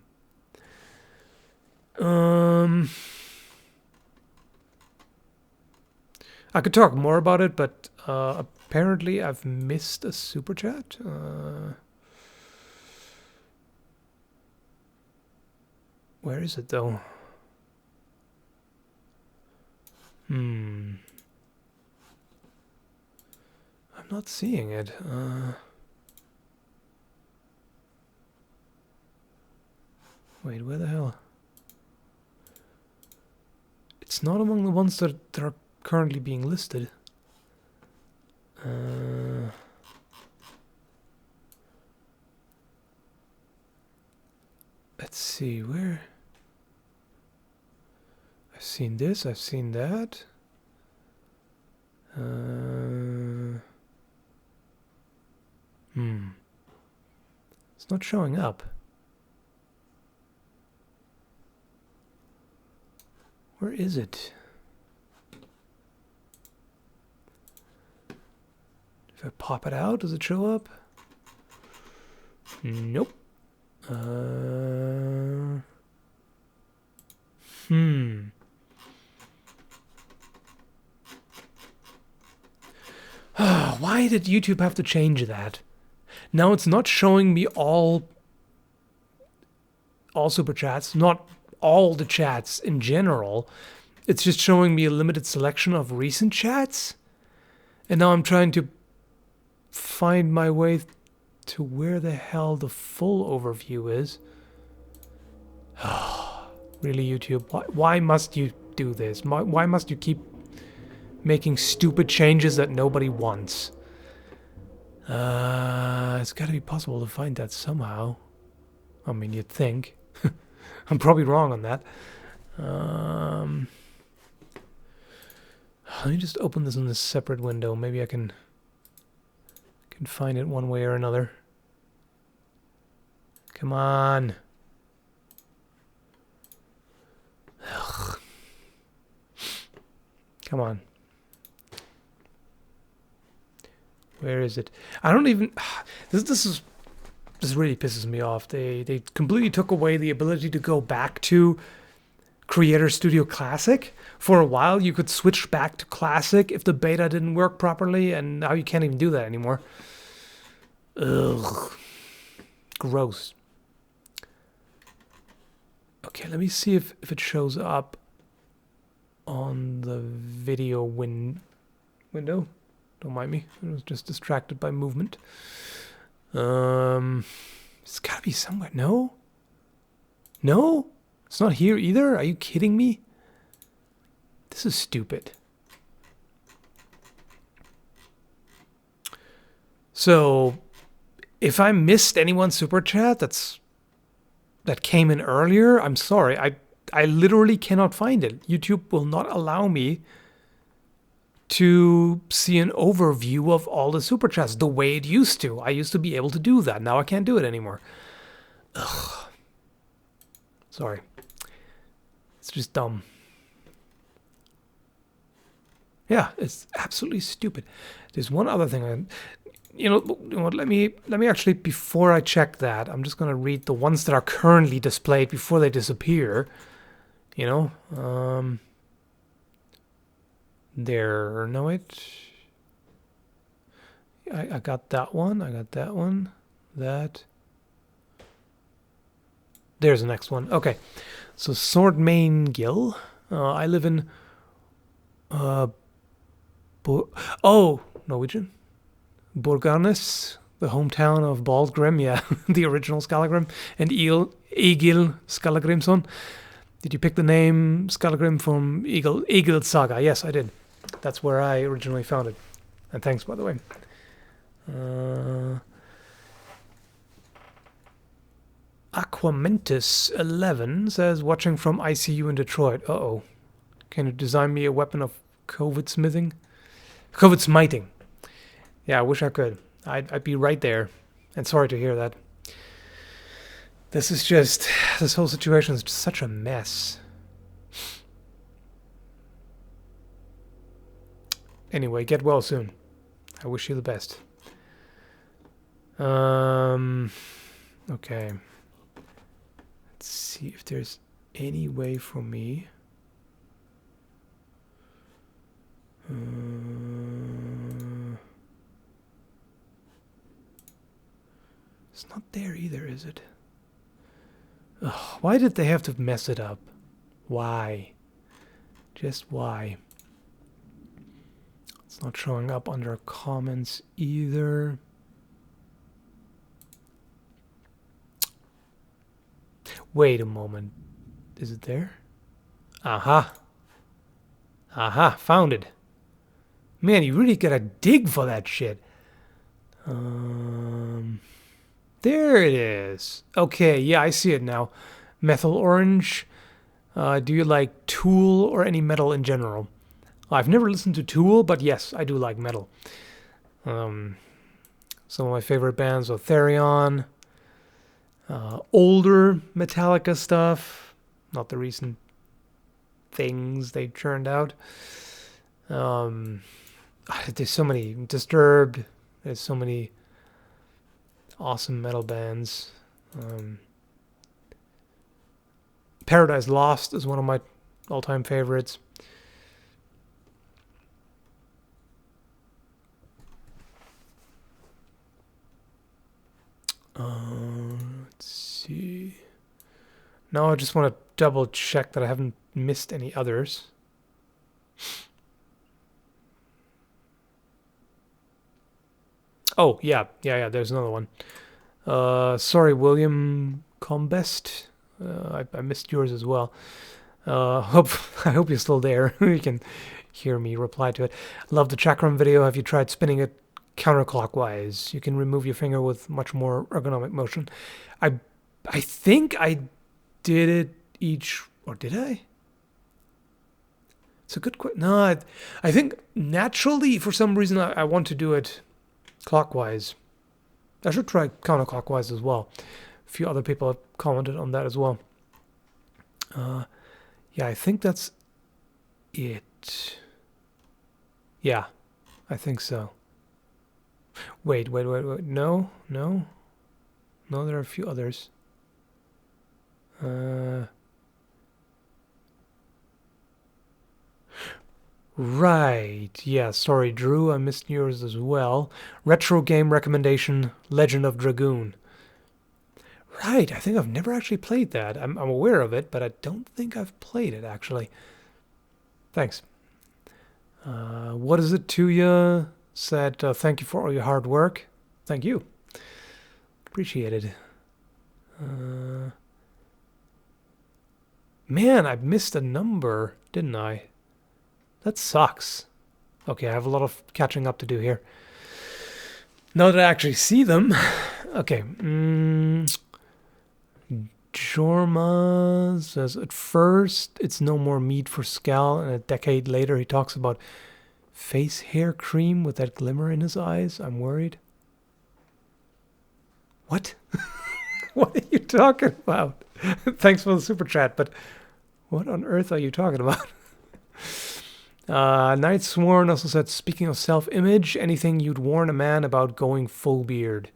I could talk more about it, but apparently I've missed a super chat. Where is it though? I'm not seeing it. Wait, where the hell? It's not among the ones that are currently being listed. Let's see, where? I've seen this, I've seen that. It's not showing up. Where is it? If I pop it out, does it show up? Nope. Why did YouTube have to change that? Now it's not showing me all super chats, not all the chats in general. It's just showing me a limited selection of recent chats. And now I'm trying to find my way to where the hell the full overview is. Really, YouTube? Why must you do this? Why must you keep making stupid changes that nobody wants? It's got to be possible to find that somehow. I mean, you'd think. I'm probably wrong on that. Let me just open this in a separate window. Maybe I can find it one way or another. Come on. Ugh. Come on. Where is it? I don't even... This really pisses me off. They completely took away the ability to go back to Creator Studio Classic. For a while, you could switch back to Classic if the beta didn't work properly, and now you can't even do that anymore. Ugh. Gross. Okay, let me see if it shows up on the video window. Don't mind me. I was just distracted by movement. It's gotta be somewhere. No? No? It's not here either? Are you kidding me? This is stupid. So, if I missed anyone's super chat that came in earlier, I'm sorry. I literally cannot find it. YouTube will not allow me to see an overview of all the super chats the way it used to. I used to be able to do that. Now I can't do it anymore. Ugh. Sorry. It's just dumb. Yeah, it's absolutely stupid. There's one other thing. You know what? Let me actually, before I check that, I'm just gonna read the ones that are currently displayed before they disappear. You know, there. No, wait. I got that one. I got that one. That. There's the next one. Okay, so Swordmane Gill. I live in. Norwegian. Borgarnes, the hometown of Baldgrim, yeah, the original Skallagrim, and Egil Skallagrimson. Did you pick the name Skallagrim from Egil Saga? Yes, I did. That's where I originally found it. And thanks, by the way. Aquamentus11 says, watching from ICU in Detroit. Uh-oh. Can you design me a weapon of COVID smithing? COVID smiting. Yeah, I wish I could. I'd be right there. And sorry to hear that. This whole situation is just such a mess. Anyway, get well soon. I wish you the best. Okay. Let's see if there's any way for me. It's not there either, is it? Ugh, why did they have to mess it up? Why? Just why? It's not showing up under comments either. Wait a moment. Is it there? Aha. Aha, found it. Man, you really gotta dig for that shit. There it is. Okay, yeah, I see it now. Methyl orange. Do you like Tool or any metal in general? I've never listened to Tool, but yes, I do like metal. Some of my favorite bands are Therion. Older Metallica stuff. Not the recent things they churned out. There's so many. Disturbed. There's so many awesome metal bands. Paradise Lost is one of my all-time favorites. Let's see. Now I just want to double check that I haven't missed any others. Oh, yeah, there's another one. Sorry, William Combest. I missed yours as well. I hope you're still there. You can hear me reply to it. Love the chakram video. Have you tried spinning it counterclockwise? You can remove your finger with much more ergonomic motion. I think I did it each, or did I? It's a good question. No, I think naturally, for some reason, I want to do it clockwise. I should try counterclockwise as well. A few other people have commented on that as well. Yeah, I think that's it. Yeah, I think so. Wait. No, there are a few others. Right. Yeah, sorry, Drew. I missed yours as well. Retro game recommendation, Legend of Dragoon. Right. I think I've never actually played that. I'm aware of it, but I don't think I've played it, actually. Thanks. What is it to you? Said, thank you for all your hard work. Thank you. Appreciate it. Man, I missed a number, didn't I? That sucks. Okay, I have a lot of catching up to do here. Now that I actually see them. Okay. Jorma says, at first, it's no more meat for Skall, and a decade later he talks about face hair cream with that glimmer in his eyes. I'm worried. What? What are you talking about? Thanks for the super chat, but what on earth are you talking about? Knight Sworn also said, speaking of self-image, anything you'd warn a man about going full beard?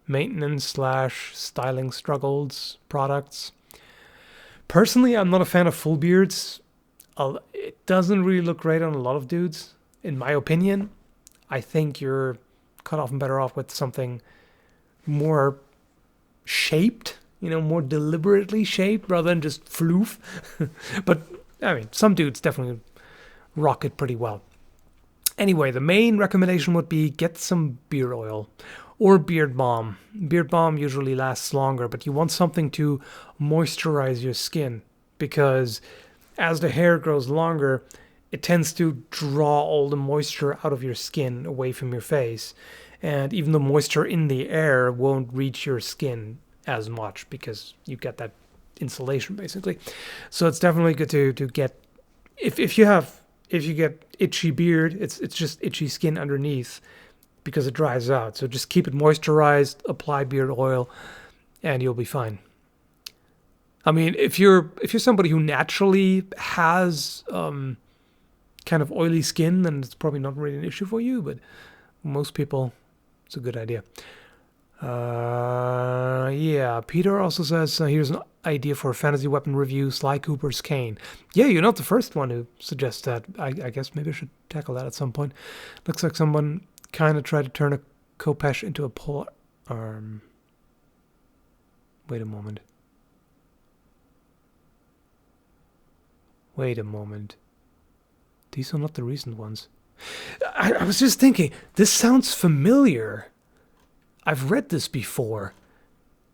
Maintenance / styling struggles, products. Personally, I'm not a fan of full beards. It doesn't really look great on a lot of dudes, in my opinion. I think you're cut off and better off with something more shaped, more deliberately shaped rather than just floof. But, I mean, some dudes definitely rock it pretty well. Anyway, the main recommendation would be get some beard oil or beard balm. Beard balm usually lasts longer, but you want something to moisturize your skin because as the hair grows longer, it tends to draw all the moisture out of your skin away from your face. And even the moisture in the air won't reach your skin as much because you get that insulation basically. So it's definitely good to get, if you get itchy beard, it's just itchy skin underneath because it dries out. So just keep it moisturized, apply beard oil, and you'll be fine. I mean, if you're somebody who naturally has kind of oily skin, then it's probably not really an issue for you. But most people, it's a good idea. Yeah, Peter also says, here's an idea for a fantasy weapon review, Sly Cooper's cane. Yeah, you're not the first one who suggests that. I guess maybe I should tackle that at some point. Looks like someone kind of tried to turn a khopesh into a pole arm. Wait a moment. These are not the recent ones. I was just thinking, this sounds familiar. I've read this before.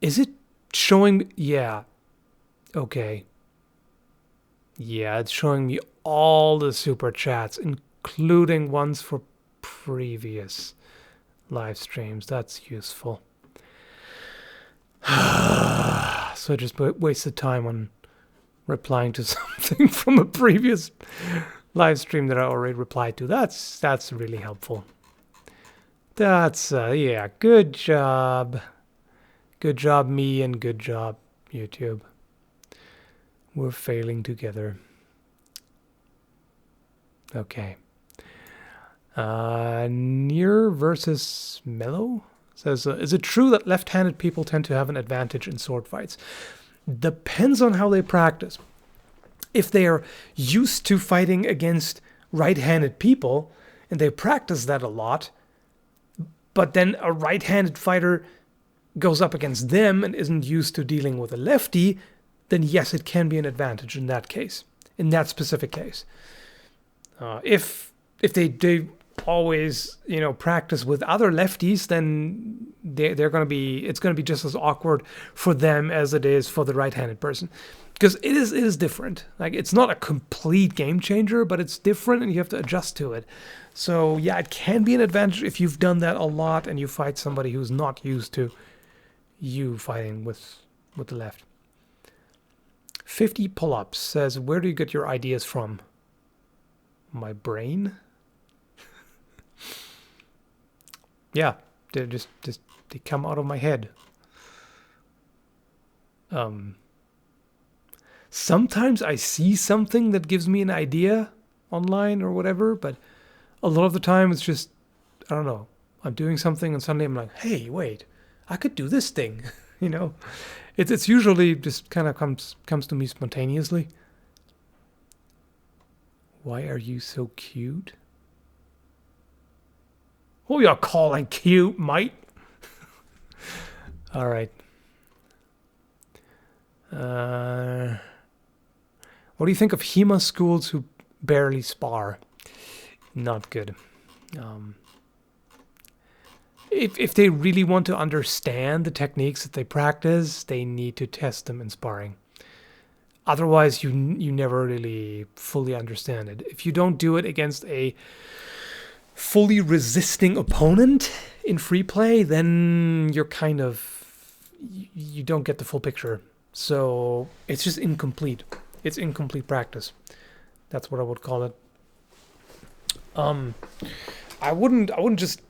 Is it showing me? Yeah. Okay. Yeah, it's showing me all the super chats, including ones for previous live streams. That's useful. So I just wasted time on replying to something from a previous live stream that I already replied to. That's really helpful. That's, yeah, good job. Good job, me, and good job, YouTube. We're failing together. Okay. Near versus Mellow says, is it true that left-handed people tend to have an advantage in sword fights? Depends on how they practice. If they are used to fighting against right-handed people and they practice that a lot, but then a right-handed fighter goes up against them and isn't used to dealing with a lefty, then yes, it can be an advantage in that case, in that specific case. If they always practice with other lefties, then they're going to be, it's going to be just as awkward for them as it is for the right-handed person, because it is different. Like, it's not a complete game changer, but it's different and you have to adjust to it. So yeah, it can be an advantage if you've done that a lot and you fight somebody who's not used to you fighting with the left. 50 pull-ups says, where do you get your ideas from? My brain? Yeah, they they come out of my head. Sometimes I see something that gives me an idea online or whatever, but a lot of the time it's just, I don't know, I'm doing something and suddenly I'm like, hey, wait, I could do this thing. It's usually just kind of comes to me spontaneously. Why are you so cute? Who you're calling cute, mate? All right. What do you think of HEMA schools who barely spar? Not good. If they really want to understand the techniques that they practice, they need to test them in sparring. Otherwise, you never really fully understand it. If you don't do it against a fully resisting opponent in free play, then you're kind of, you don't get the full picture. So it's just incomplete. It's incomplete practice. That's what I would call it. I wouldn't just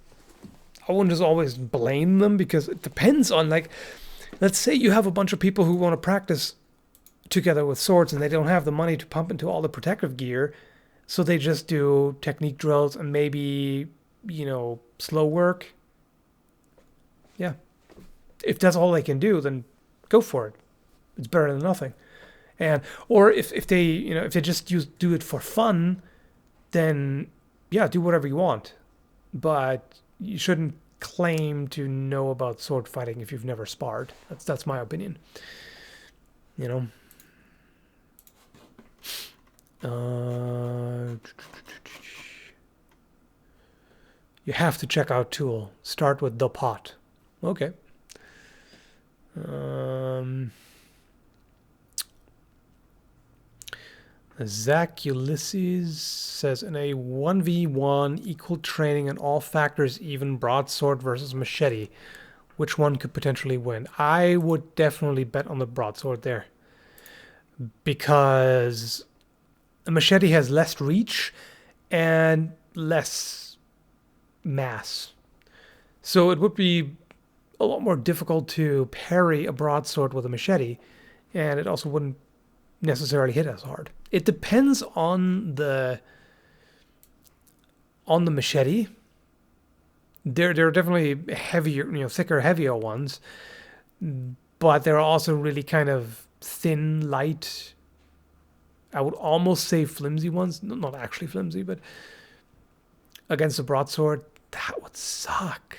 always blame them, because it depends on, like, let's say you have a bunch of people who want to practice together with swords and they don't have the money to pump into all the protective gear, so they just do technique drills and maybe, slow work. Yeah. If that's all they can do, then go for it. It's better than nothing. Or if they, if they just do it for fun, then yeah, do whatever you want. But you shouldn't claim to know about sword fighting if you've never sparred. That's my opinion. You have to check out Tool. Start with the pot. Okay. Zach Ulysses says, in a 1v1, equal training and all factors even, broadsword versus machete, which one could potentially win? I would definitely bet on the broadsword there, because a machete has less reach and less mass. So it would be a lot more difficult to parry a broadsword with a machete, and it also wouldn't necessarily hit as hard. It depends on the machete. There are definitely heavier, thicker, heavier ones, but they're also really kind of thin, light. I would almost say flimsy ones. Not actually flimsy, but against a broadsword, that would suck,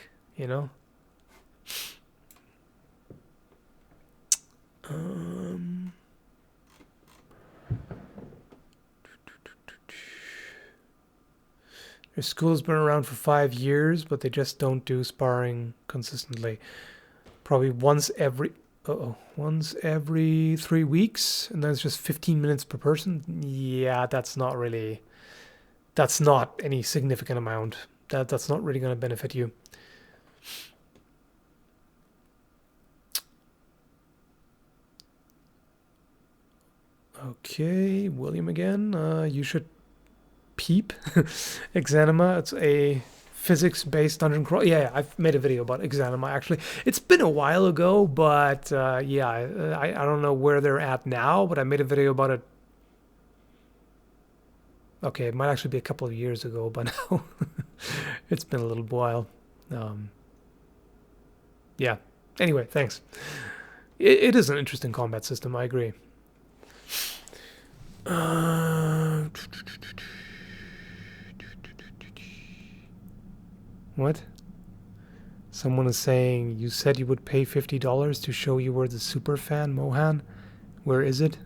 Their school's been around for 5 years, but they just don't do sparring consistently. Probably once every 3 weeks, and then it's just 15 minutes per person. Yeah, that's not any significant amount. That's not really going to benefit you. Okay, William again. You should peep Exanima. It's a physics-based dungeon crawl. Yeah, I've made a video about Exanima, actually. It's been a while ago, but yeah, I don't know where they're at now, but I made a video about it. Okay, it might actually be a couple of years ago, but now It's been a little while. Yeah. Anyway, thanks. It is an interesting combat system. I agree. What? Someone is saying, you said you would pay $50 to show you were the super fan, Mohan. Where is it?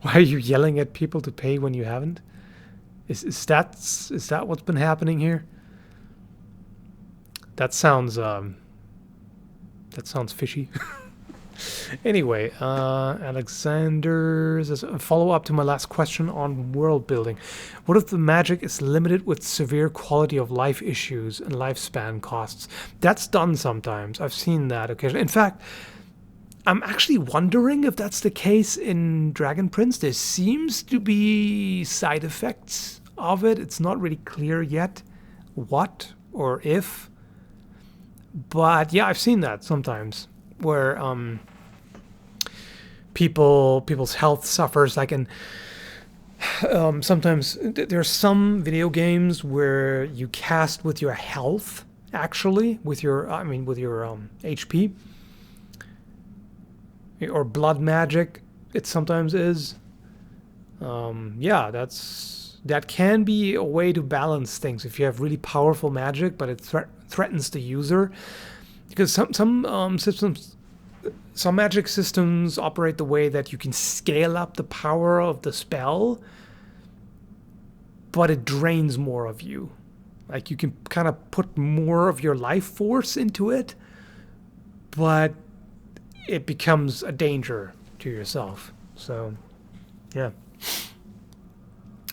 Why are you yelling at people to pay when you haven't? Is that what's been happening here? That sounds fishy. Anyway, Alexander says, a follow-up to my last question on world building. What if the magic is limited with severe quality of life issues and lifespan costs? That's done sometimes. I've seen that occasionally. In fact, I'm actually wondering if that's the case in Dragon Prince. There seems to be side effects of it. It's not really clear yet what or if. But yeah, I've seen that sometimes where people's health suffers. Like in sometimes there's some video games where you cast with your health, actually, with your HP or blood magic. It sometimes is. Yeah, that can be a way to balance things if you have really powerful magic, but it threatens the user. Because some systems, some magic systems operate the way that you can scale up the power of the spell, but it drains more of you. Like you can kind of put more of your life force into it, but it becomes a danger to yourself. So, yeah.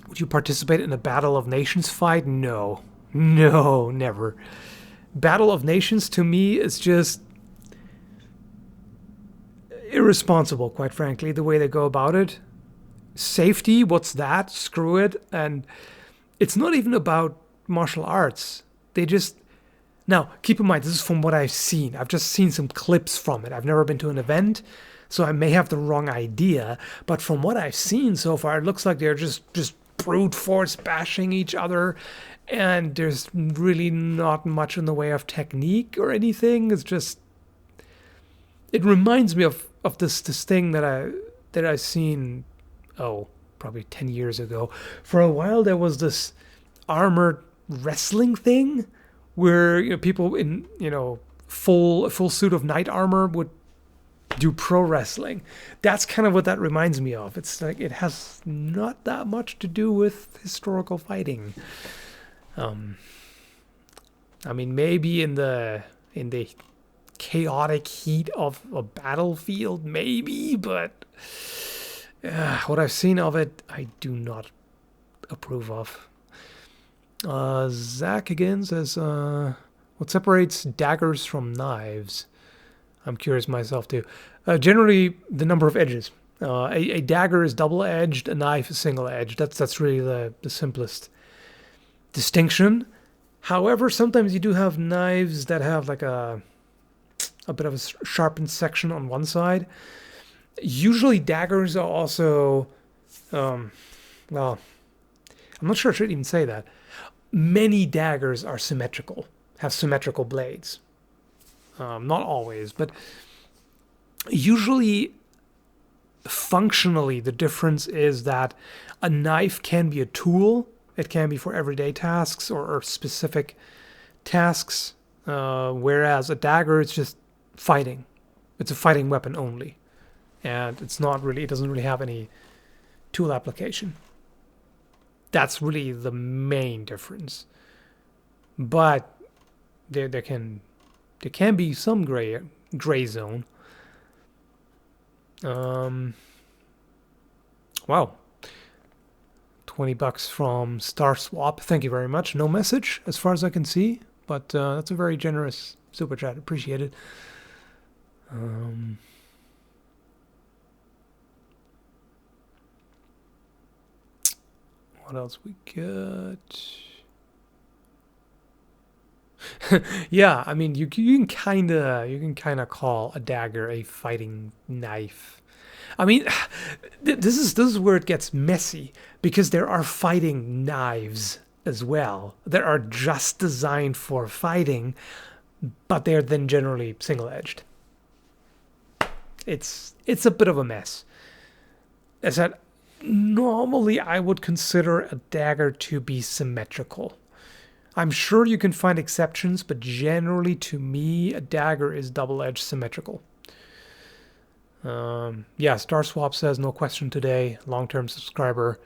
Would you participate in a Battle of Nations fight? No. No, never. Battle of Nations to me is just irresponsible, quite frankly, the way they go about it. Safety, what's that? Screw it. And it's not even about martial arts. They just... Now, keep in mind, this is from what I've seen. I've just seen some clips from it. I've never been to an event, so I may have the wrong idea. But from what I've seen so far, it looks like they're just brute force bashing each other, and there's really not much in the way of technique or anything. It's just... It reminds me of this thing that I seen, probably 10 years ago. For a while, there was this armored wrestling thing where people in full suit of knight armor would do pro wrestling. That's kind of what that reminds me of. It's like it has not that much to do with historical fighting. I mean, maybe in the chaotic heat of a battlefield, maybe, but what I've seen of it, I do not approve of. Zach again says, what separates daggers from knives? I'm curious myself too. Generally, the number of edges. A dagger is double-edged, a knife is single-edged. That's really the simplest distinction. However, sometimes you do have knives that have like a bit of a sharpened section on one side. Usually daggers are also, well, I'm not sure I should even say that. Many daggers are symmetrical, have symmetrical blades. Not always, but usually functionally the difference is that a knife can be a tool. It can be for everyday tasks or specific tasks, whereas a dagger is just fighting. It's a fighting weapon only, and it doesn't really have any tool application. That's really the main difference. But there can be some gray zone. Wow. $20 from Star Swap. Thank you very much. No message as far as I can see, but that's a very generous super chat. Appreciate it. What else we got? Yeah, I mean, you can kind of call a dagger a fighting knife. I mean, this is where it gets messy, because there are fighting knives. as well that are just designed for fighting, but they're then generally single-edged. It's a bit of a mess. As that, normally I would consider a dagger to be symmetrical. I'm sure you can find exceptions, but generally to me, a dagger is double-edged symmetrical. Yeah, Star Swap says, no question today. Long-term subscriber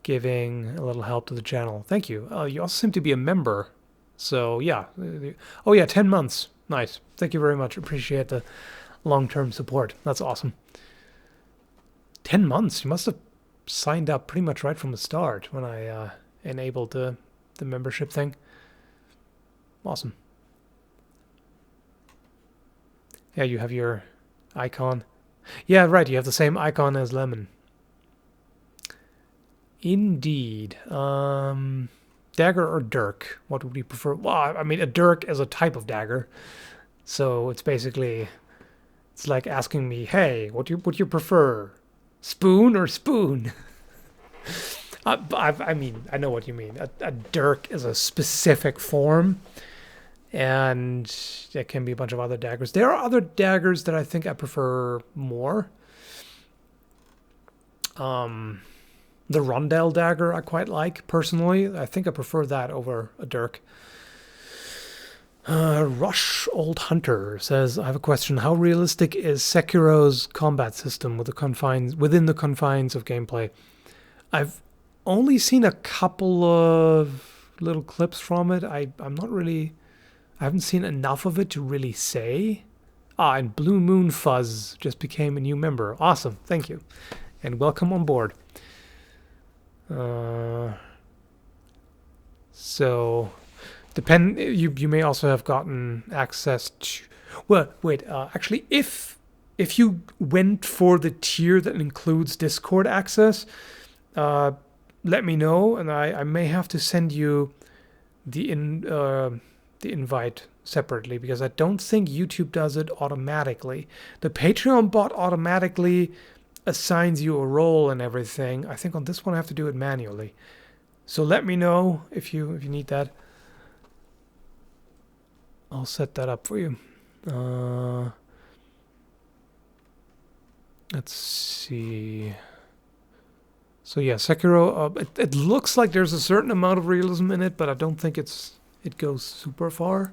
giving a little help to the channel. Thank you. You also seem to be a member. So, yeah. Oh, yeah, 10 months. Nice. Thank you very much. Appreciate the long-term support. That's awesome. 10 months? You must have signed up pretty much right from the start when I enabled the membership thing. Awesome. Yeah, you have your icon. Yeah, right. You have the same icon as Lemon. Indeed. Dagger or dirk? What would you prefer? Well, I mean, a dirk is a type of dagger. So it's basically, it's like asking me, hey, what do you prefer? Spoon or spoon? I mean, I know what you mean. A dirk is a specific form, and there can be a bunch of other daggers. There are other daggers that I think I prefer more. The rondelle dagger I quite like, personally. I think I prefer that over a dirk. Rush Old Hunter says, I have a question. How realistic is Sekiro's combat system within the confines of gameplay? I've only seen a couple of little clips from it. I haven't seen enough of it to really say. And Blue Moon Fuzz just became a new member. Awesome, thank you. And welcome on board. So, you may also have gotten access to... Well, wait, actually, if you went for the tier that includes Discord access, let me know, and I may have to send you the invite separately, because I don't think YouTube does it automatically. The Patreon bot automatically assigns you a role and everything. I think on this one I have to do it manually. So let me know if you need that. I'll set that up for you. Let's see. So yeah, Sekiro, it looks like there's a certain amount of realism in it, but I don't think it goes super far.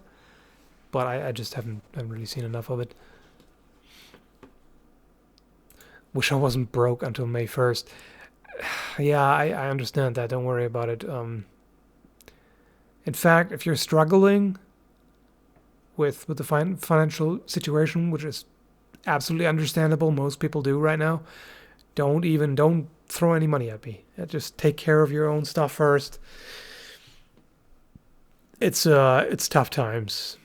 But I just haven't really seen enough of it. Wish I wasn't broke until May 1st. Yeah, I understand that. Don't worry about it. In fact, if you're struggling with the financial situation, which is absolutely understandable, most people do right now, don't throw any money at me. Just take care of your own stuff first. It's tough times.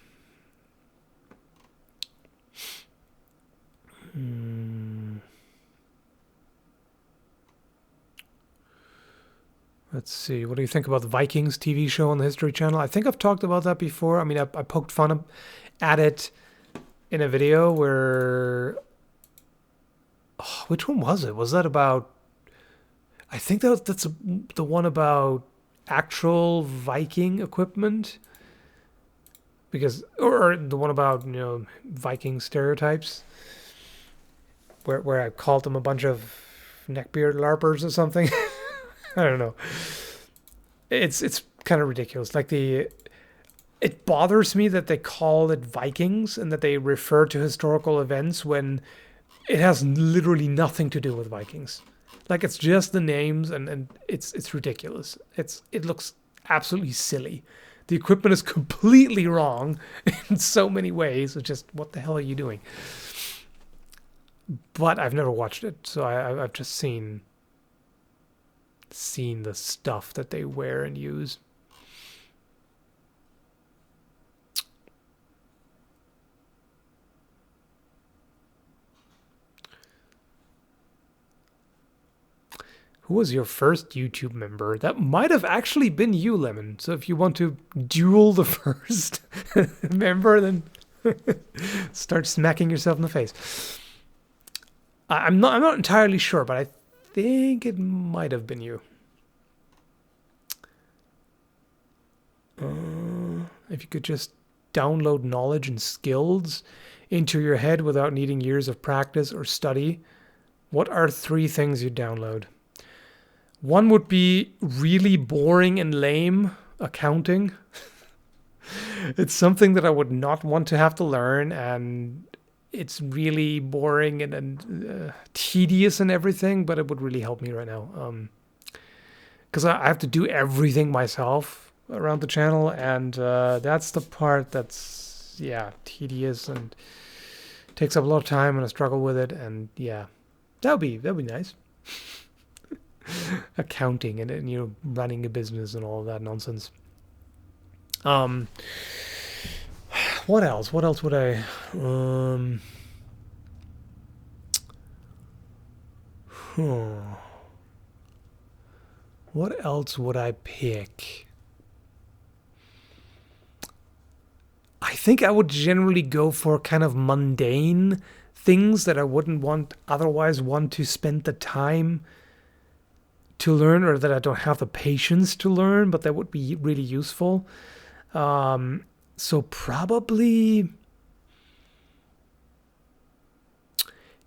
Let's see. What do you think about the Vikings TV show on the History Channel? I think I've talked about that before. I mean, I poked fun at it in a video where... Oh, which one was it? Was that about... I think that's the one about actual Viking equipment. Or the one about, Viking stereotypes. Where I called them a bunch of neckbeard larpers or something. I don't know. It's kind of ridiculous. Like it bothers me that they call it Vikings and that they refer to historical events when it has literally nothing to do with Vikings. Like, it's just the names, and it's ridiculous. It looks absolutely silly. The equipment is completely wrong in so many ways. It's just, what the hell are you doing? But I've never watched it, so I've just seen the stuff that they wear and use. Who was your first YouTube member? That might have actually been you, Lemon. So if you want to duel the first member, then start smacking yourself in the face. I'm not entirely sure, but I think it might have been you. If you could just download knowledge and skills into your head without needing years of practice or study, what are 3 things you'd download? One would be really boring and lame accounting. It's something that I would not want to have to learn, and it's really boring and tedious and everything, but it would really help me right now. Because I have to do everything myself around the channel, and that's the part that's, yeah, tedious and takes up a lot of time, and I struggle with it, and yeah, that'd be nice. Accounting and you know, running a business and all of that nonsense. What else? What else would I? What else would I pick? I think I would generally go for kind of mundane things that I wouldn't otherwise want to spend the time to learn, or that I don't have the patience to learn, but that would be really useful. So probably,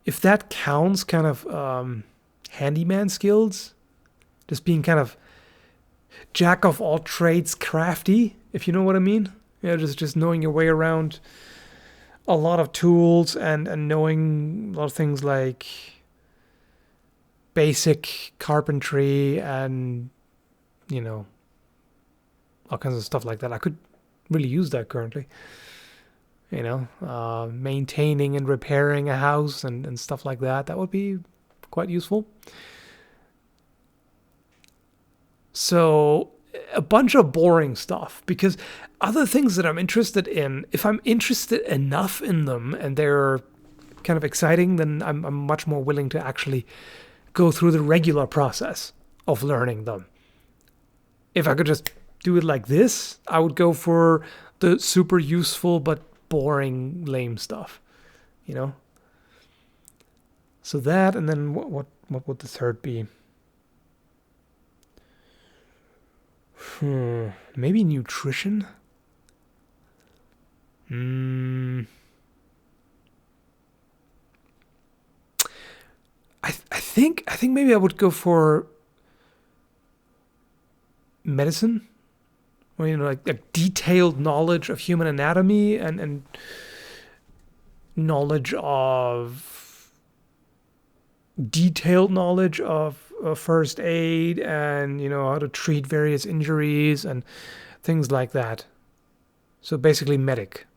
if that counts, kind of handyman skills, just being kind of jack of all trades crafty, if you know what I mean. Yeah, just knowing your way around a lot of tools and knowing a lot of things like basic carpentry and, you know, all kinds of stuff like that. I could really use that currently. You know, maintaining and repairing a house and stuff like that. That would be quite useful. So a bunch of boring stuff, because other things that I'm interested in, if I'm interested enough in them and they're kind of exciting, then I'm much more willing to actually go through the regular process of learning them. If I could just do it like this, I would go for the super useful but boring, lame stuff, you know? So that, and then what would the third be? Maybe nutrition? I think maybe I would go for medicine, or, you know, like a detailed knowledge of human anatomy and knowledge of detailed knowledge of first aid, and, you know, how to treat various injuries and things like that. So basically medic.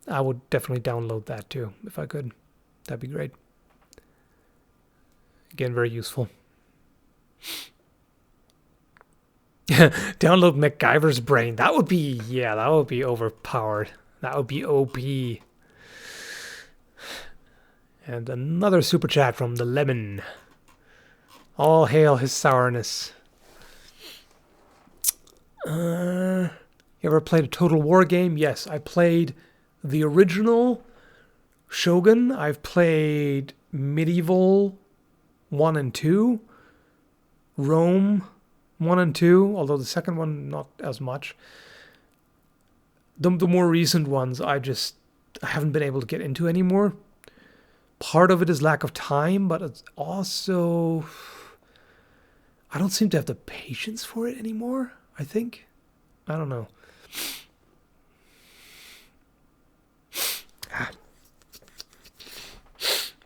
I would definitely download that too if I could. That'd be great. Again, very useful. Download MacGyver's brain. That would be, yeah, that would be overpowered. That would be OP. And another super chat from the Lemon. All hail his sourness. You ever played a Total War game? Yes, I played the original Shogun. I've played Medieval 1 and 2. Rome 1 and 2, although the second one not as much. The more recent ones I haven't been able to get into anymore. Part of it is lack of time, but it's also, I don't seem to have the patience for it anymore, I think. I don't know.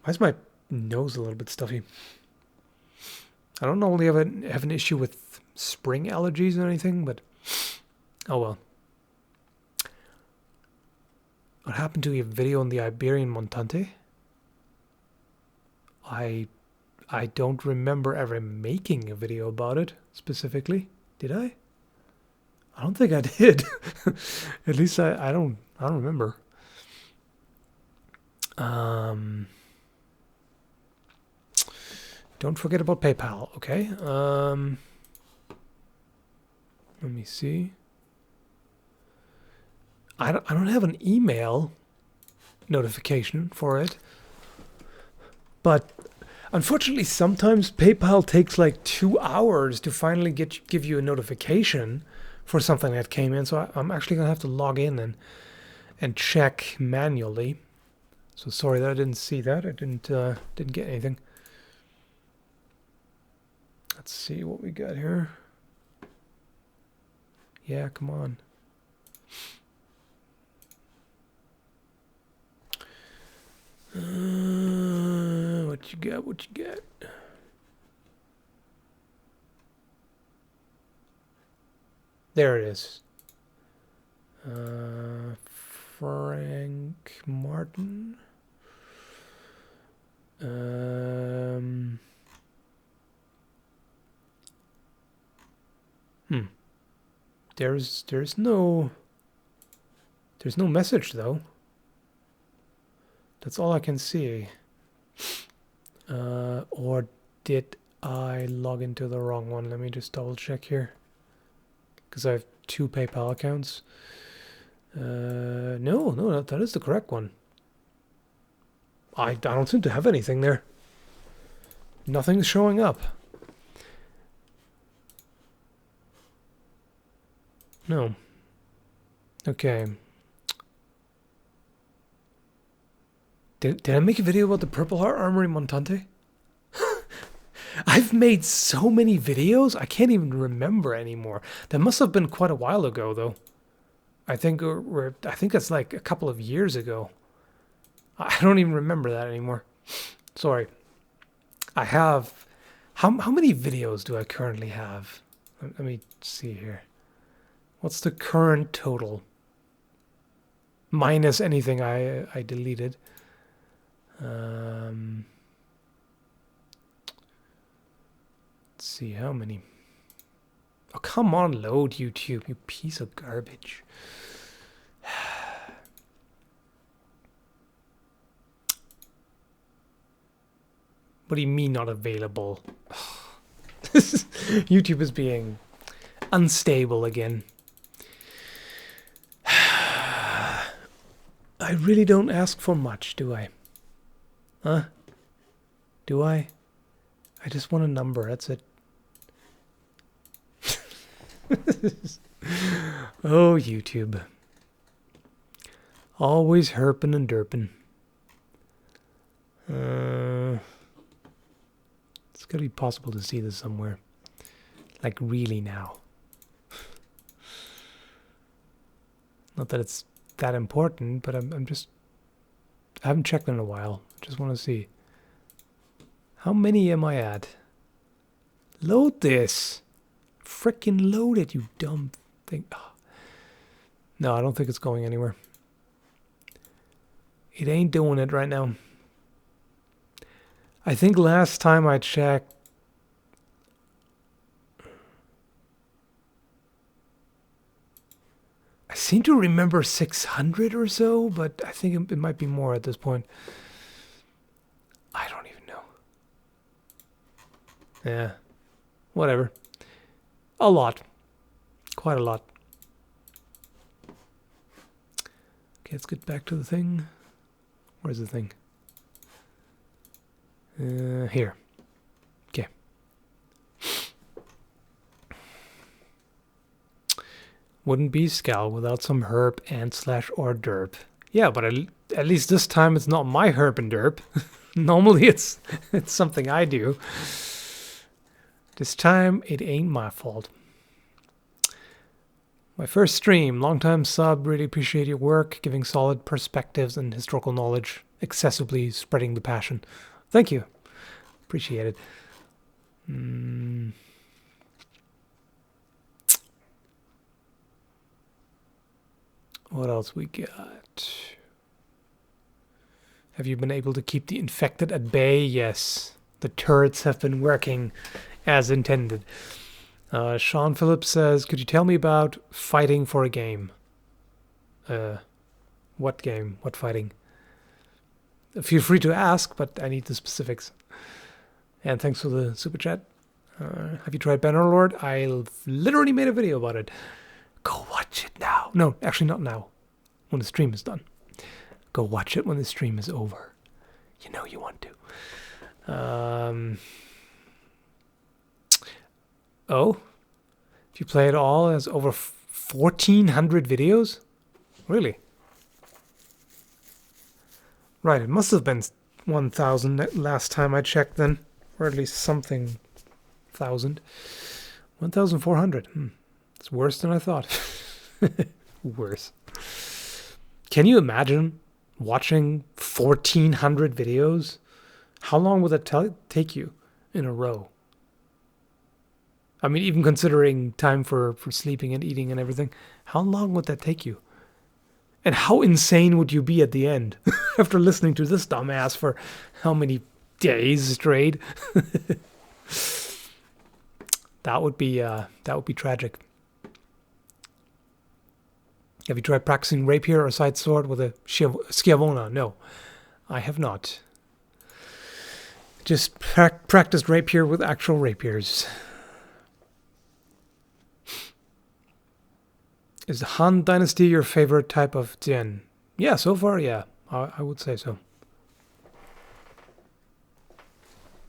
Why is my nose a little bit stuffy? I don't normally have an issue with spring allergies or anything, but oh well. What happened to your video on the Iberian Montante? I don't remember ever making a video about it specifically. Did I? I don't think I did. At least I don't remember. Don't forget about PayPal, okay? Let me see. I don't have an email notification for it. But unfortunately, sometimes PayPal takes like 2 hours to finally give you a notification for something that came in. So I'm actually gonna have to log in and check manually. So sorry that I didn't see that. I didn't get anything. Let's see what we got here. Yeah, come on. What you got? What you got? There it is. Frank Martin. There's no message though. That's all I can see. Or did I log into the wrong one? Let me just double check here. Because I have 2 PayPal accounts. No, that is the correct one. I don't seem to have anything there. Nothing's showing up. No. Okay. Did I make a video about the Purple Heart Armory Montante? I've made so many videos, I can't even remember anymore. That must have been quite a while ago, though. I think that's like a couple of years ago. I don't even remember that anymore. Sorry. I have... How many videos do I currently have? Let me see here. What's the current total? Minus anything I deleted. Let's see how many. Oh, come on, load YouTube, you piece of garbage. What do you mean not available? YouTube is being unstable again. I really don't ask for much, do I? Huh? Do I? I just want a number, that's it. Oh, YouTube. Always herping and derping. It's gotta be possible to see this somewhere. Like, really now. Not that it's that important, but I'm just... I haven't checked in a while. I just want to see. How many am I at? Load this! Frickin' load it, you dumb thing. Oh. No, I don't think it's going anywhere. It ain't doing it right now. I think last time I checked... I seem to remember 600 or so, but I think it might be more at this point. I don't even know. Yeah. Whatever. A lot. Quite a lot. Okay, let's get back to the thing. Where's the thing? Here. Okay. Wouldn't be Skall without some herb and / or derp. Yeah, but at least this time it's not my herb and derp. Normally it's something I do. This time it ain't my fault. My first stream, long-time sub, really appreciate your work, giving solid perspectives and historical knowledge, accessibly spreading the passion. Thank you. Appreciate it. What else we got? Have you been able to keep the infected at bay? Yes. The turrets have been working as intended. Sean Phillips says, could you tell me about fighting for a game? What game? What fighting? Feel free to ask, but I need the specifics. And thanks for the super chat. Have you tried Bannerlord? I've literally made a video about it. Go watch it now. No, actually not now. When the stream is done. Go watch it when the stream is over. You know you want to. Oh? If you play it all as over 1,400 videos? Really? Right, it must have been 1,000 last time I checked then. Or at least something 1,000. 1,400. It's worse than I thought. Worse. Can you imagine watching 1,400 videos? How long would that take you in a row? I mean, even considering time for sleeping and eating and everything, how long would that take you? And how insane would you be at the end after listening to this dumbass for how many days straight? That would be tragic. Have you tried practicing rapier or side sword with a schiavona? No, I have not. Just practiced rapier with actual rapiers. Is the Han Dynasty your favorite type of gen? Yeah, so far, yeah. I would say so.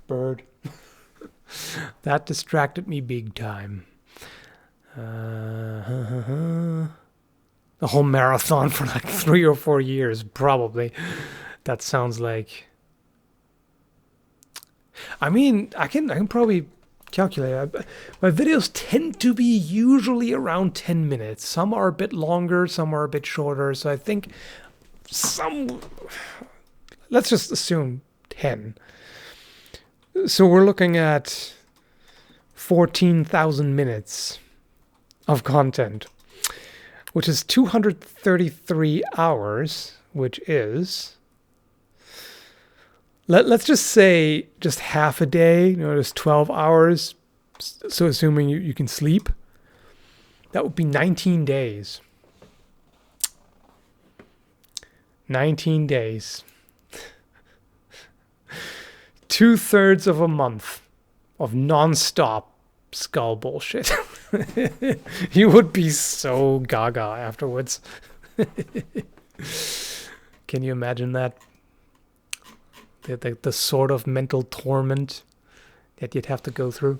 Bird. That distracted me big time. A whole marathon for like 3 or 4 years, probably. That sounds like... I mean, I can probably calculate. My videos tend to be usually around 10 minutes. Some are a bit longer, some are a bit shorter. So I think let's just assume 10. So we're looking at 14,000 minutes of content, which is 233 hours, which is... Let's just say just half a day, just 12 hours. So assuming you can sleep, that would be 19 days. 19 days. 2/3 of a month of non-stop Skall bullshit. You would be so gaga afterwards. Can you imagine that? The sort of mental torment that you'd have to go through.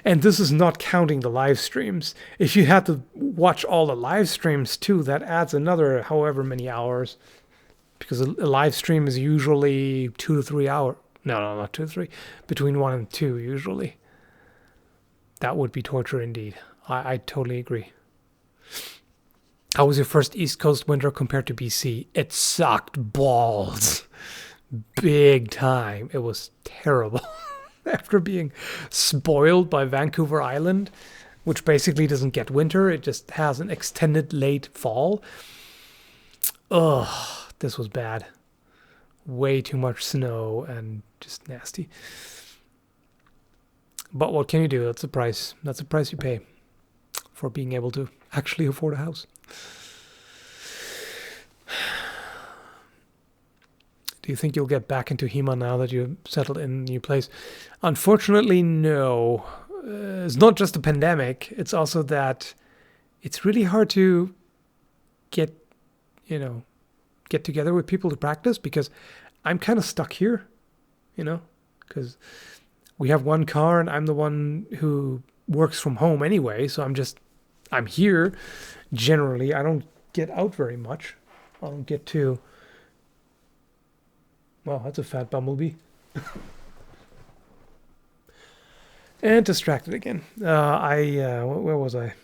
And this is not counting the live streams. If you had to watch all the live streams too, that adds another however many hours. Because a live stream is usually 2 to 3 hours. No, not 2 to 3. Between 1 and 2 usually. That would be torture indeed. I totally agree. How was your first East Coast winter compared to BC? It sucked balls. Big time. It was terrible. After being spoiled by Vancouver Island, which basically doesn't get winter. It just has an extended late fall. Ugh, this was bad. Way too much snow and just nasty. But what can you do? That's the price. That's the price you pay for being able to actually afford a house. Do you think you'll get back into HEMA now that you've settled in a new place? Unfortunately, no. It's not just a pandemic. It's also that it's really hard to get together with people to practice because I'm kind of stuck here, because we have one car and I'm the one who works from home anyway. So I'm here. Generally, I don't get out very much. I don't get to... Wow, that's a fat bumblebee. And distracted again. Where was I?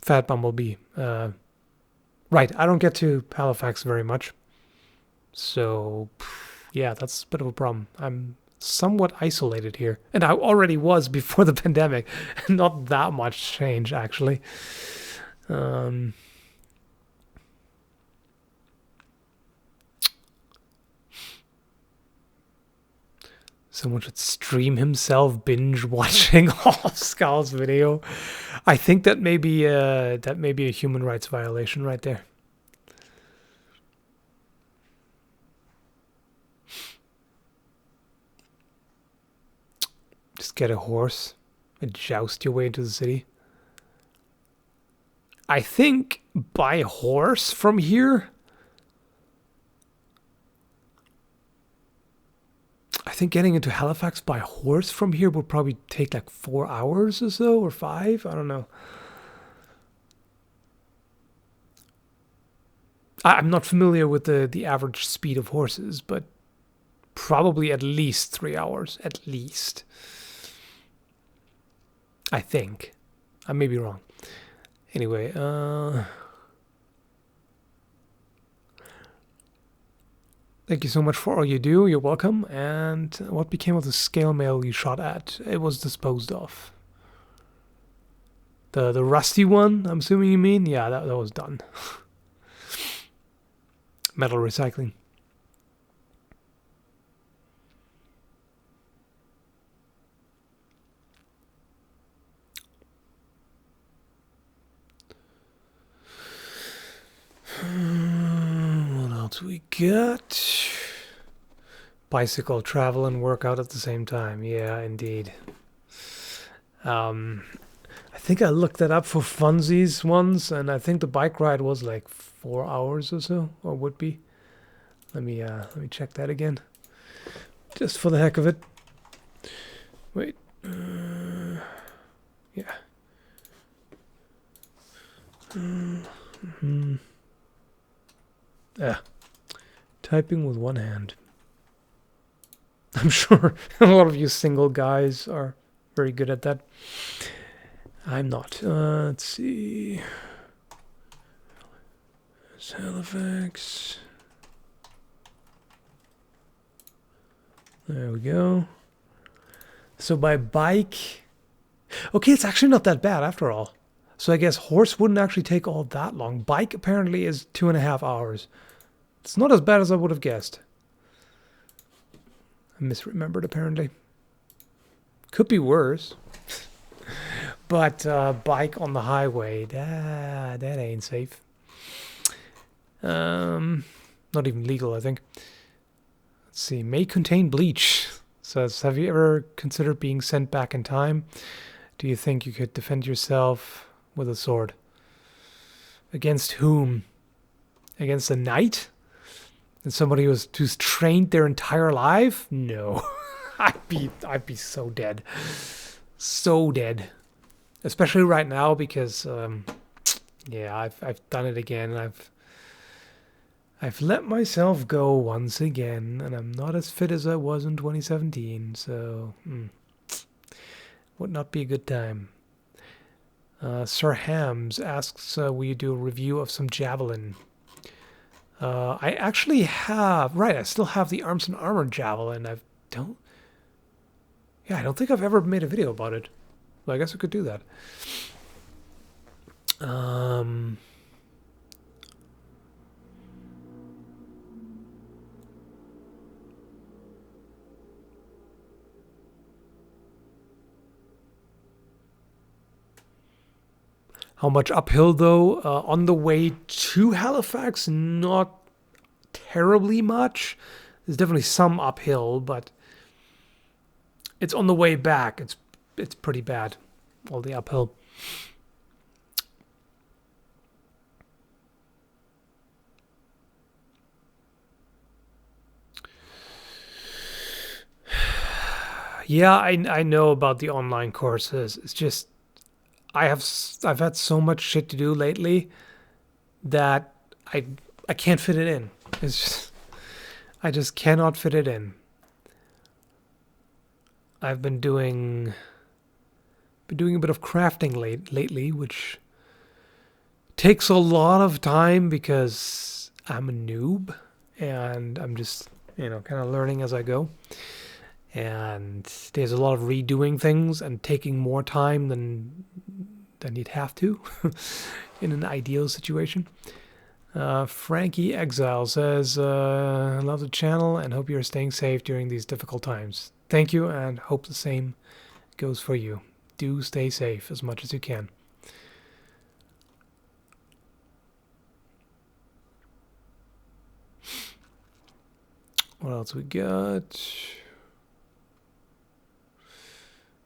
Fat bumblebee. Right, I don't get to Halifax very much. So, yeah, that's a bit of a problem. I'm somewhat isolated here. And I already was before the pandemic. Not that much change, actually. Someone should stream himself binge watching all of Skall's video. I think that may be a human rights violation right there. Just get a horse and joust your way into the city. I think by horse from here, I think getting into Halifax by horse from here would probably take like 4 hours or so, or 5. I don't know. I'm not familiar with the average speed of horses, but probably at least 3 hours, at least. I think. I may be wrong. Anyway, thank you so much for all you do. You're welcome. And what became of the scale mail you shot at? It was disposed of. The rusty one, I'm assuming you mean? Yeah, that was done. Metal recycling. What else we got? Bicycle, travel, and workout at the same time. Yeah, indeed. I think I looked that up for funsies once, and I think the bike ride was like 4 hours or so, or would be. Let me check that again, just for the heck of it. Wait. Yeah. Typing with one hand. I'm sure a lot of you single guys are very good at that. I'm not. Let's see. It's Halifax. There we go. So by bike... Okay, it's actually not that bad after all. So I guess horse wouldn't actually take all that long. Bike apparently is 2.5 hours. It's not as bad as I would have guessed. I misremembered apparently. Could be worse. But bike on the highway, that ain't safe. Not even legal, I think. Let's see. May contain bleach. Says, have you ever considered being sent back in time? Do you think you could defend yourself with a sword? Against whom? Against a knight? And somebody who's trained their entire life? No. I'd be so dead. So dead. Especially right now because yeah, I've done it again, and I've let myself go once again, and I'm not as fit as I was in 2017, so would not be a good time. Sir Hams asks, will you do a review of some javelin? I actually have, right, I still have the Arms and Armor javelin. I don't think I've ever made a video about it. Well, I guess I could do that. How much uphill, though? On the way to Halifax, not terribly much. There's definitely some uphill, but it's on the way back. It's pretty bad, all the uphill. Yeah, I know about the online courses. It's just I've had so much shit to do lately that I can't fit it in. It's just I just cannot fit it in. I've been doing a bit of crafting lately, which takes a lot of time because I'm a noob and I'm just, kind of learning as I go. And there's a lot of redoing things and taking more time than you'd have to in an ideal situation. Frankie Exile says, I love the channel and hope you're staying safe during these difficult times. Thank you, and hope the same goes for you. Do stay safe as much as you can. What else we got?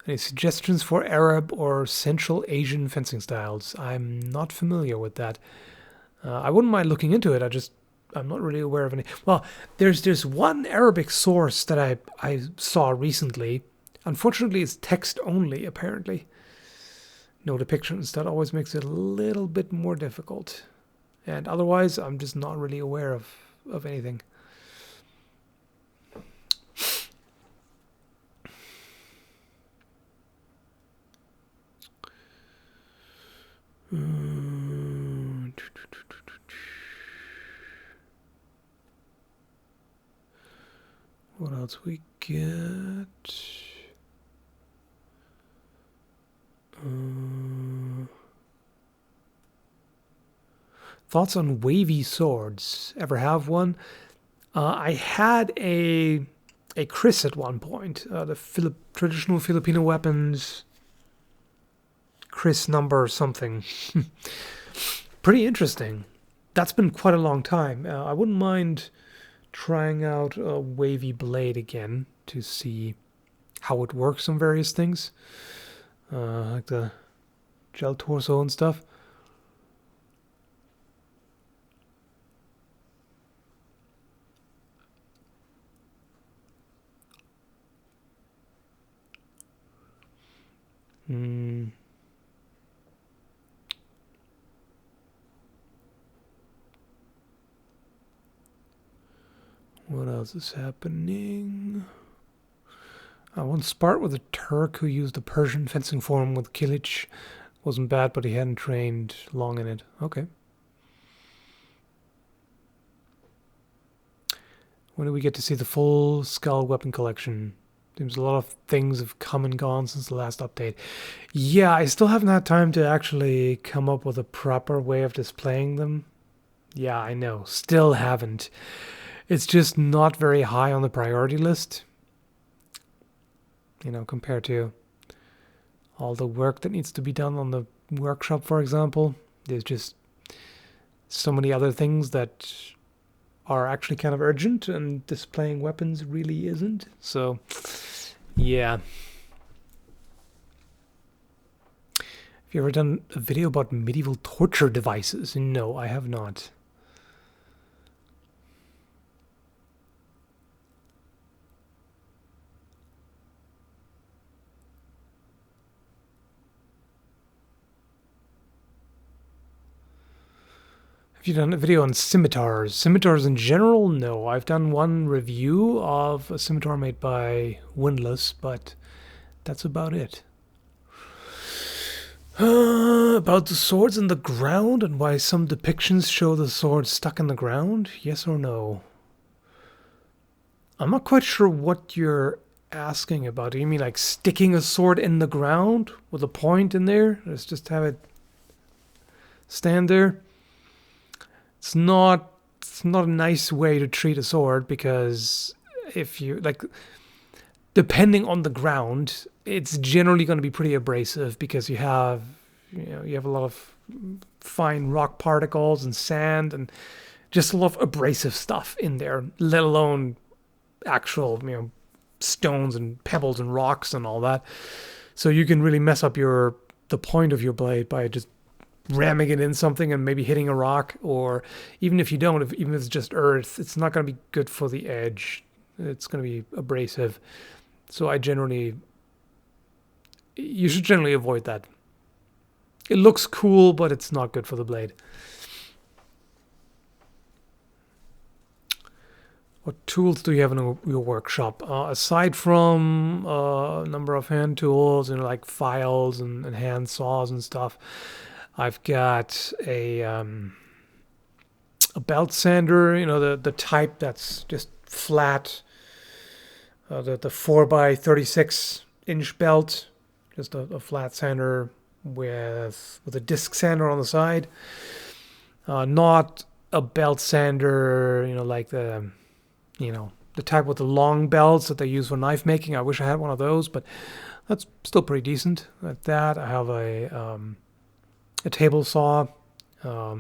Any suggestions for Arab or Central Asian fencing styles? I'm not familiar with that. I wouldn't mind looking into it. I just I'm not really aware of any. Well, there's one Arabic source that I saw recently. Unfortunately, it's text only, apparently. No depictions. That always makes it a little bit more difficult. And otherwise, I'm just not really aware of anything. What else we get? Thoughts on wavy swords? Ever have one? I had a Chris at one point. The traditional Filipino weapons. Chris number something. Pretty interesting. That's been quite a long time. I wouldn't mind trying out a wavy blade again to see how it works on various things. Like the gel torso and stuff. What else is happening? I once sparred with a Turk who used a Persian fencing form with Kilich. Wasn't bad, but he hadn't trained long in it. Okay. When do we get to see the full Skall weapon collection? Seems a lot of things have come and gone since the last update. Yeah, I still haven't had time to actually come up with a proper way of displaying them. Yeah, I know. Still haven't. It's just not very high on the priority list. You know, compared to all the work that needs to be done on the workshop, for example. There's just so many other things that are actually kind of urgent, and displaying weapons really isn't. So, yeah. Have you ever done a video about medieval torture devices? No, I have not. Have you done a video on scimitars? Scimitars in general? No. I've done one review of a scimitar made by Windlass, but that's about it. About the swords in the ground and why some depictions show the sword stuck in the ground? Yes or no? I'm not quite sure what you're asking about. Do you mean like sticking a sword in the ground with a point in there? Let's just have it stand there. It's not a nice way to treat a sword, because if you like, depending on the ground, it's generally going to be pretty abrasive, because you have a lot of fine rock particles and sand and just a lot of abrasive stuff in there, let alone actual stones and pebbles and rocks and all that. So you can really mess up the point of your blade by just ramming it in something and maybe hitting a rock, or even if you don't, even if it's just earth, it's not going to be good for the edge. It's going to be abrasive. So you should generally avoid that. It looks cool, but it's not good for the blade. What tools do you have in your workshop? Aside from a number of hand tools, like files and hand saws and stuff, I've got a belt sander, the type that's just flat, the 4x36 inch belt, just a flat sander with a disc sander on the side. Not a belt sander, like the type with the long belts that they use for knife making. I wish I had one of those, but that's still pretty decent. At that, I have a table saw, a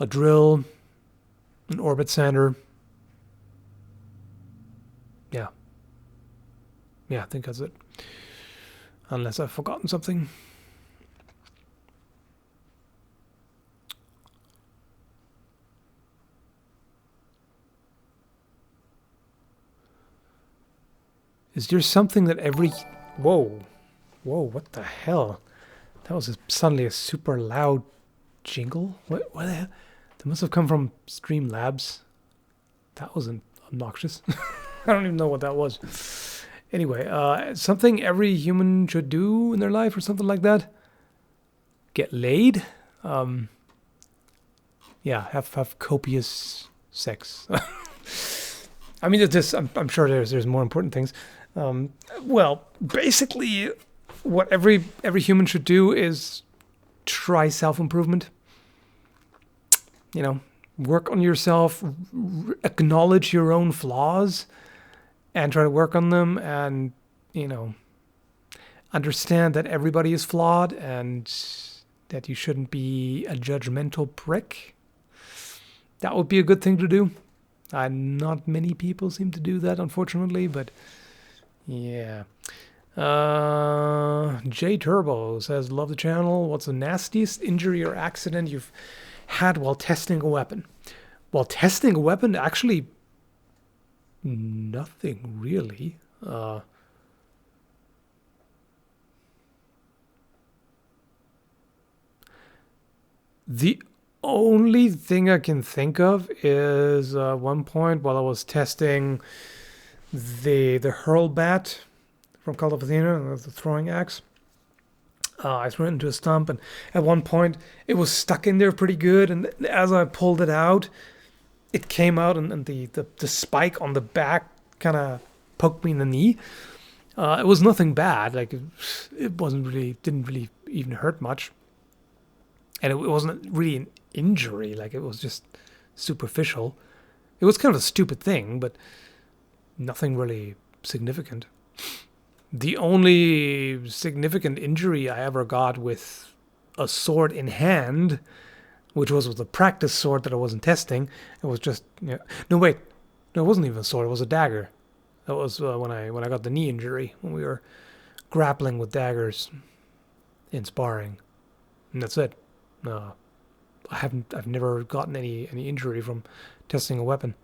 drill, an orbit sander. Yeah, I think that's it. Unless I've forgotten something. Is there something that every... Whoa. Whoa, what the hell? That was suddenly a super loud jingle? What the hell? That must have come from Streamlabs. That wasn't obnoxious. I don't even know what that was. Anyway, something every human should do in their life or something like that. Get laid. Yeah, have copious sex. I mean, I'm sure there's more important things. Well, basically, what every human should do is try self-improvement. You know, work on yourself, acknowledge your own flaws, and try to work on them, and, you know, understand that everybody is flawed and that you shouldn't be a judgmental prick. That would be a good thing to do. Not many people seem to do that, unfortunately, but yeah. J Turbo says, love the channel. What's the nastiest injury or accident you've had while testing a weapon? While testing a weapon, actually, nothing really. The only thing I can think of is one point while I was testing the hurl bat from Kult of Athena, the throwing axe. I threw it into a stump, and at one point it was stuck in there pretty good, and as I pulled it out, it came out, and the spike on the back kind of poked me in the knee. It was nothing bad, like it didn't really even hurt much, and it wasn't really an injury, like it was just superficial. It was kind of a stupid thing, but nothing really significant. The only significant injury I ever got with a sword in hand, which was with a practice sword that I wasn't testing. It was just, no, wait, no, it wasn't even a sword. It was a dagger. That was when I got the knee injury, when we were grappling with daggers in sparring, and that's it. I've never gotten any injury from testing a weapon.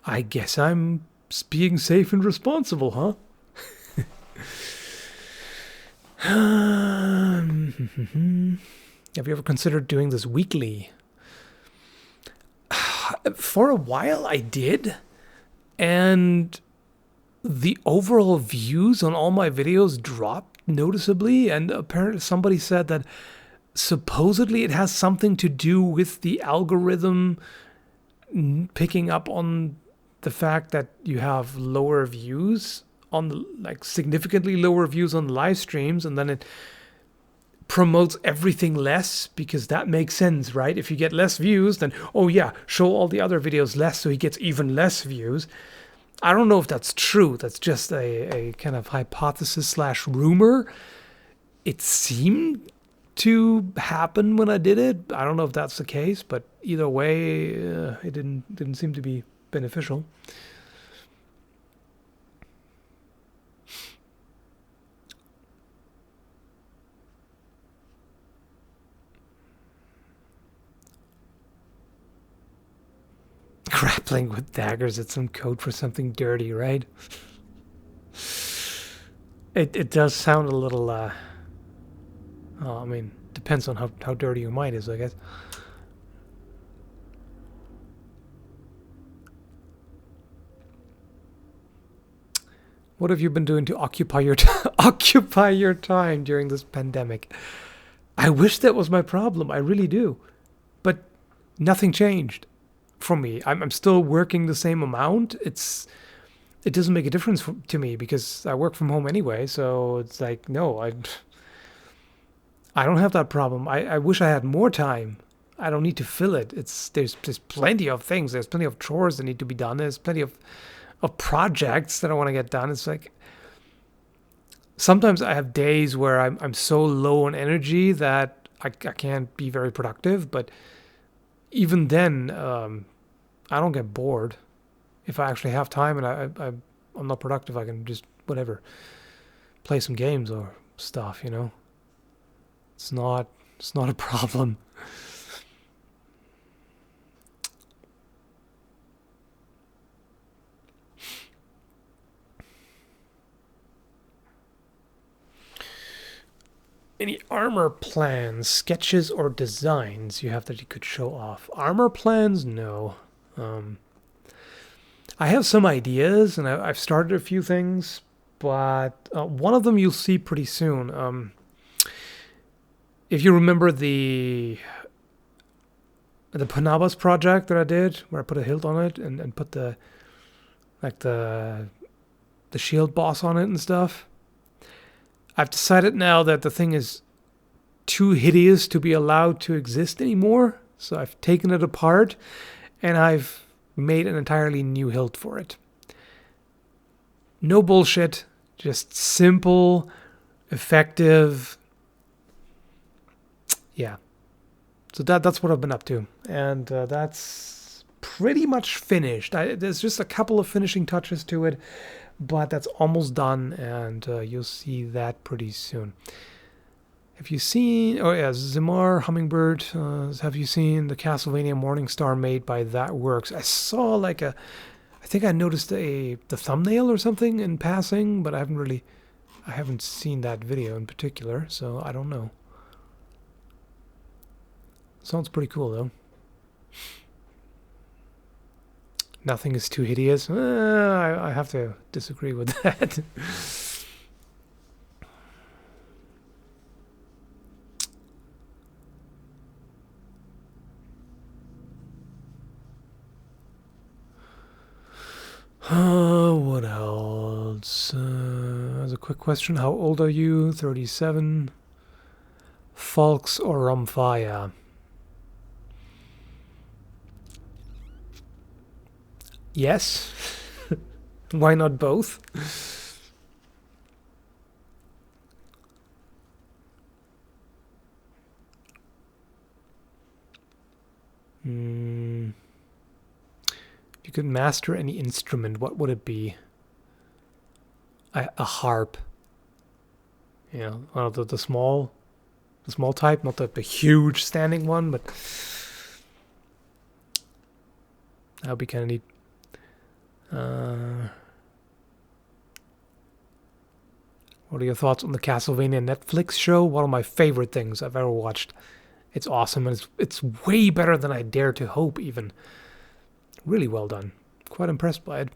I guess I'm being safe and responsible, huh? Have you ever considered doing this weekly? For a while I did, and the overall views on all my videos dropped noticeably, and apparently somebody said that supposedly it has something to do with the algorithm picking up on the fact that you have lower views on the, like, significantly lower views on the live streams, and then it promotes everything less, because that makes sense, right? If you get less views, then, oh yeah, show all the other videos less so he gets even less views. I don't know if that's true. That's just a kind of hypothesis / rumor. It seemed to happen when I did it. I don't know if that's the case, but either way, it didn't seem to be beneficial. Grappling with daggers, it's some code for something dirty, right? It does sound a little, I mean, depends on how dirty your mind is, I guess. What have you been doing to occupy your time during this pandemic? I wish that was my problem. I really do. But nothing changed for me. I'm still working the same amount. It doesn't make a difference to me because I work from home anyway. So it's like, no, I don't have that problem. I wish I had more time. I don't need to fill it. There's plenty of things. There's plenty of chores that need to be done. There's plenty of projects that I want to get done. It's like sometimes I have days where I'm so low on energy that I can't be very productive. But even then, I don't get bored. If I actually have time and I'm not productive, I can just whatever, play some games or stuff. You know, it's not a problem. Any armor plans, sketches, or designs you have that you could show off? Armor plans? No. I have some ideas, and I've started a few things, but one of them you'll see pretty soon. If you remember the Panabas project that I did, where I put a hilt on it and put the shield boss on it and stuff, I've decided now that the thing is too hideous to be allowed to exist anymore. So I've taken it apart and I've made an entirely new hilt for it. No bullshit, just simple, effective. Yeah. So that's what I've been up to. And that's pretty much finished. There's just a couple of finishing touches to it, but that's almost done, and you'll see that pretty soon. Have you seen... Oh yeah, Zimar Hummingbird. Have you seen the Castlevania Morningstar made by That Works? I saw like I think I noticed the thumbnail or something in passing, but I haven't seen that video in particular, so I don't know. Sounds pretty cool though. Nothing is too hideous. I have to disagree with that. What else? As a quick question, how old are you? 37. Folks or Rumfire? Yes. Why not both? If you could master any instrument, what would it be? A harp. You know, one of the small type, not the huge standing one, but that would be kind of neat. What are your thoughts on the Castlevania Netflix show? One of my favorite things I've ever watched. It's awesome, and it's way better than I dare to hope, even. Really well done. Quite impressed by it.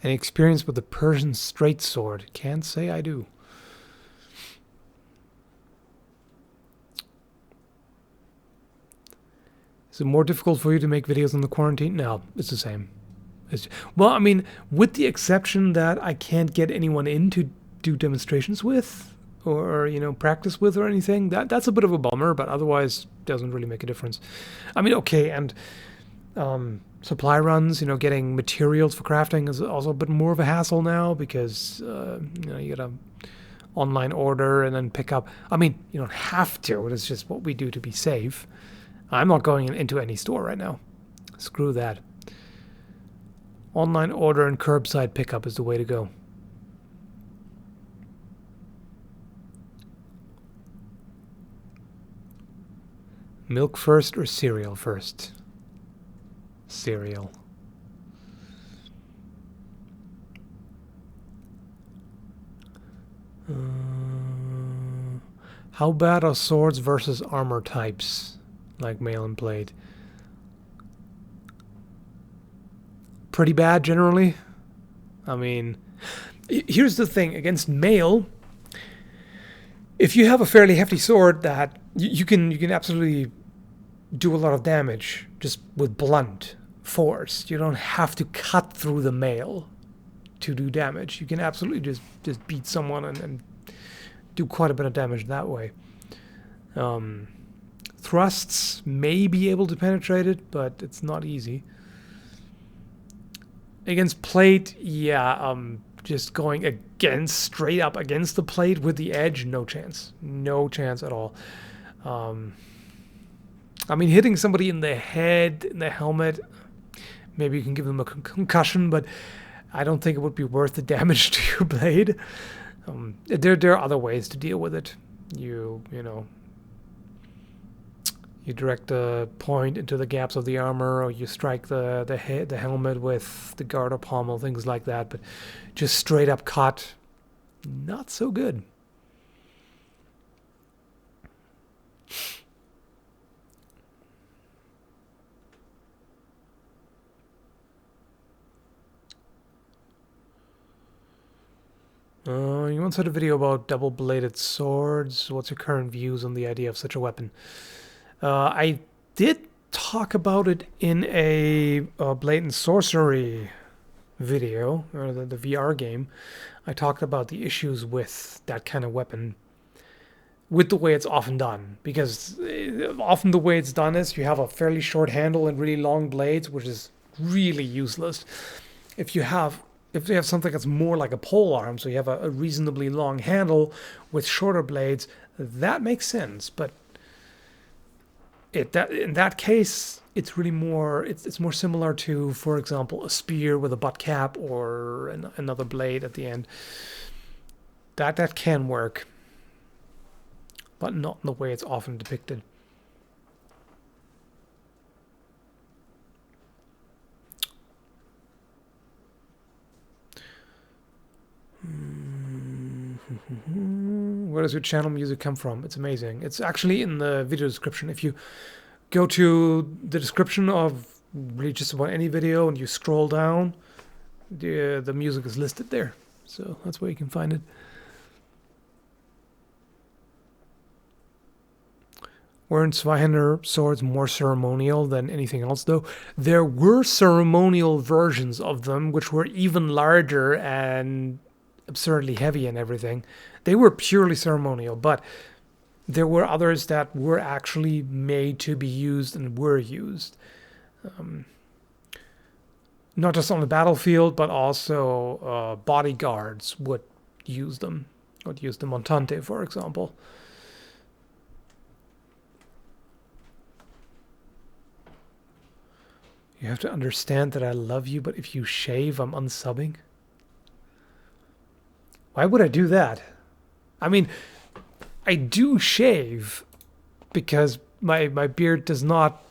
Any experience with the Persian straight sword? Can't say I do. Is it more difficult for you to make videos in the quarantine? No, it's the same. Well, I mean, with the exception that I can't get anyone in to do demonstrations with, or practice with or anything. That's a bit of a bummer, but otherwise doesn't really make a difference. I mean, okay, and supply runs, getting materials for crafting is also a bit more of a hassle now because you gotta online order and then pick up. I mean, you don't have to. It's just what we do to be safe. I'm not going into any store right now. Screw that. Online order and curbside pickup is the way to go. Milk first or cereal first? Cereal. How bad are swords versus armor types, like mail and blade? Pretty bad generally. I mean, here's the thing, against mail, if you have a fairly hefty sword that you can absolutely do a lot of damage just with blunt force. You don't have to cut through the mail to do damage. You can absolutely just beat someone and do quite a bit of damage that way. Thrusts may be able to penetrate it, but it's not easy. Against plate, yeah, just going straight up against the plate with the edge, no chance. No chance at all. I mean, hitting somebody in the head, in the helmet, maybe you can give them a concussion, but I don't think it would be worth the damage to your blade. There are other ways to deal with it. You know, you direct the point into the gaps of the armor, or you strike the helmet with the garter pommel, things like that. But just straight up cut, not so good. You once had a video about double-bladed swords. What's your current views on the idea of such a weapon? I did talk about it in a Blade and Sorcery video, or the VR game. I talked about the issues with that kind of weapon, with the way it's often done. Because often the way it's done is you have a fairly short handle and really long blades, which is really useless. If you have something that's more like a pole arm, so you have a reasonably long handle with shorter blades, that makes sense. But in that case, it's really more it's more similar to, for example, a spear with a butt cap or another blade at the end. That can work, but not in the way it's often depicted. Where does your channel music come from? It's amazing. It's actually in the video description. If you go to the description of really just about any video and you scroll down, the music is listed there. So that's where you can find it. Weren't Zweihander swords more ceremonial than anything else, though? There were ceremonial versions of them, which were even larger and absurdly heavy and everything. They were purely ceremonial, but there were others that were actually made to be used and were used. Not just on the battlefield, but also bodyguards would use them. Would use the montante, for example. You have to understand that I love you, but if you shave, I'm unsubbing. Why would I do that? I mean, I do shave because my beard does not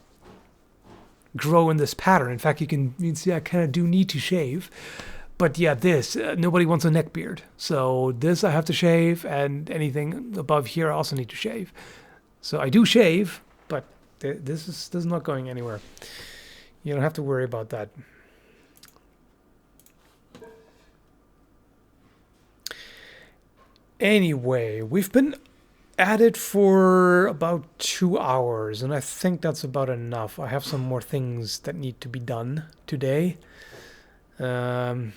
grow in this pattern. In fact, you can see I kind of do need to shave. But yeah, this, nobody wants a neck beard. So this I have to shave, and anything above here I also need to shave. So I do shave, but this is not going anywhere. You don't have to worry about that. Anyway, we've been at it for about 2 hours, and I think that's about enough. I have some more things that need to be done today. And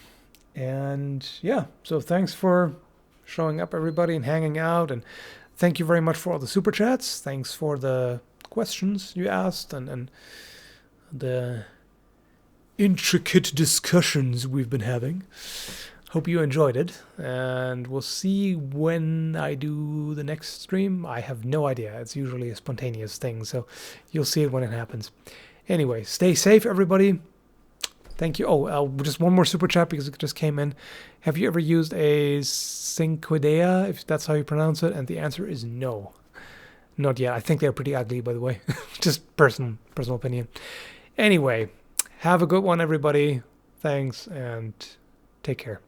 yeah, so thanks for showing up, everybody, and hanging out. And thank you very much for all the super chats. Thanks for the questions you asked and the intricate discussions we've been having. Hope you enjoyed it, and we'll see when I do the next stream. I have no idea. It's usually a spontaneous thing, so you'll see it when it happens. Anyway, stay safe, everybody. Thank you. Oh, just one more super chat because it just came in. Have you ever used a Cinquedea, if that's how you pronounce it? And the answer is no. Not yet. I think they're pretty ugly, by the way. Just personal opinion. Anyway, have a good one, everybody. Thanks, and take care.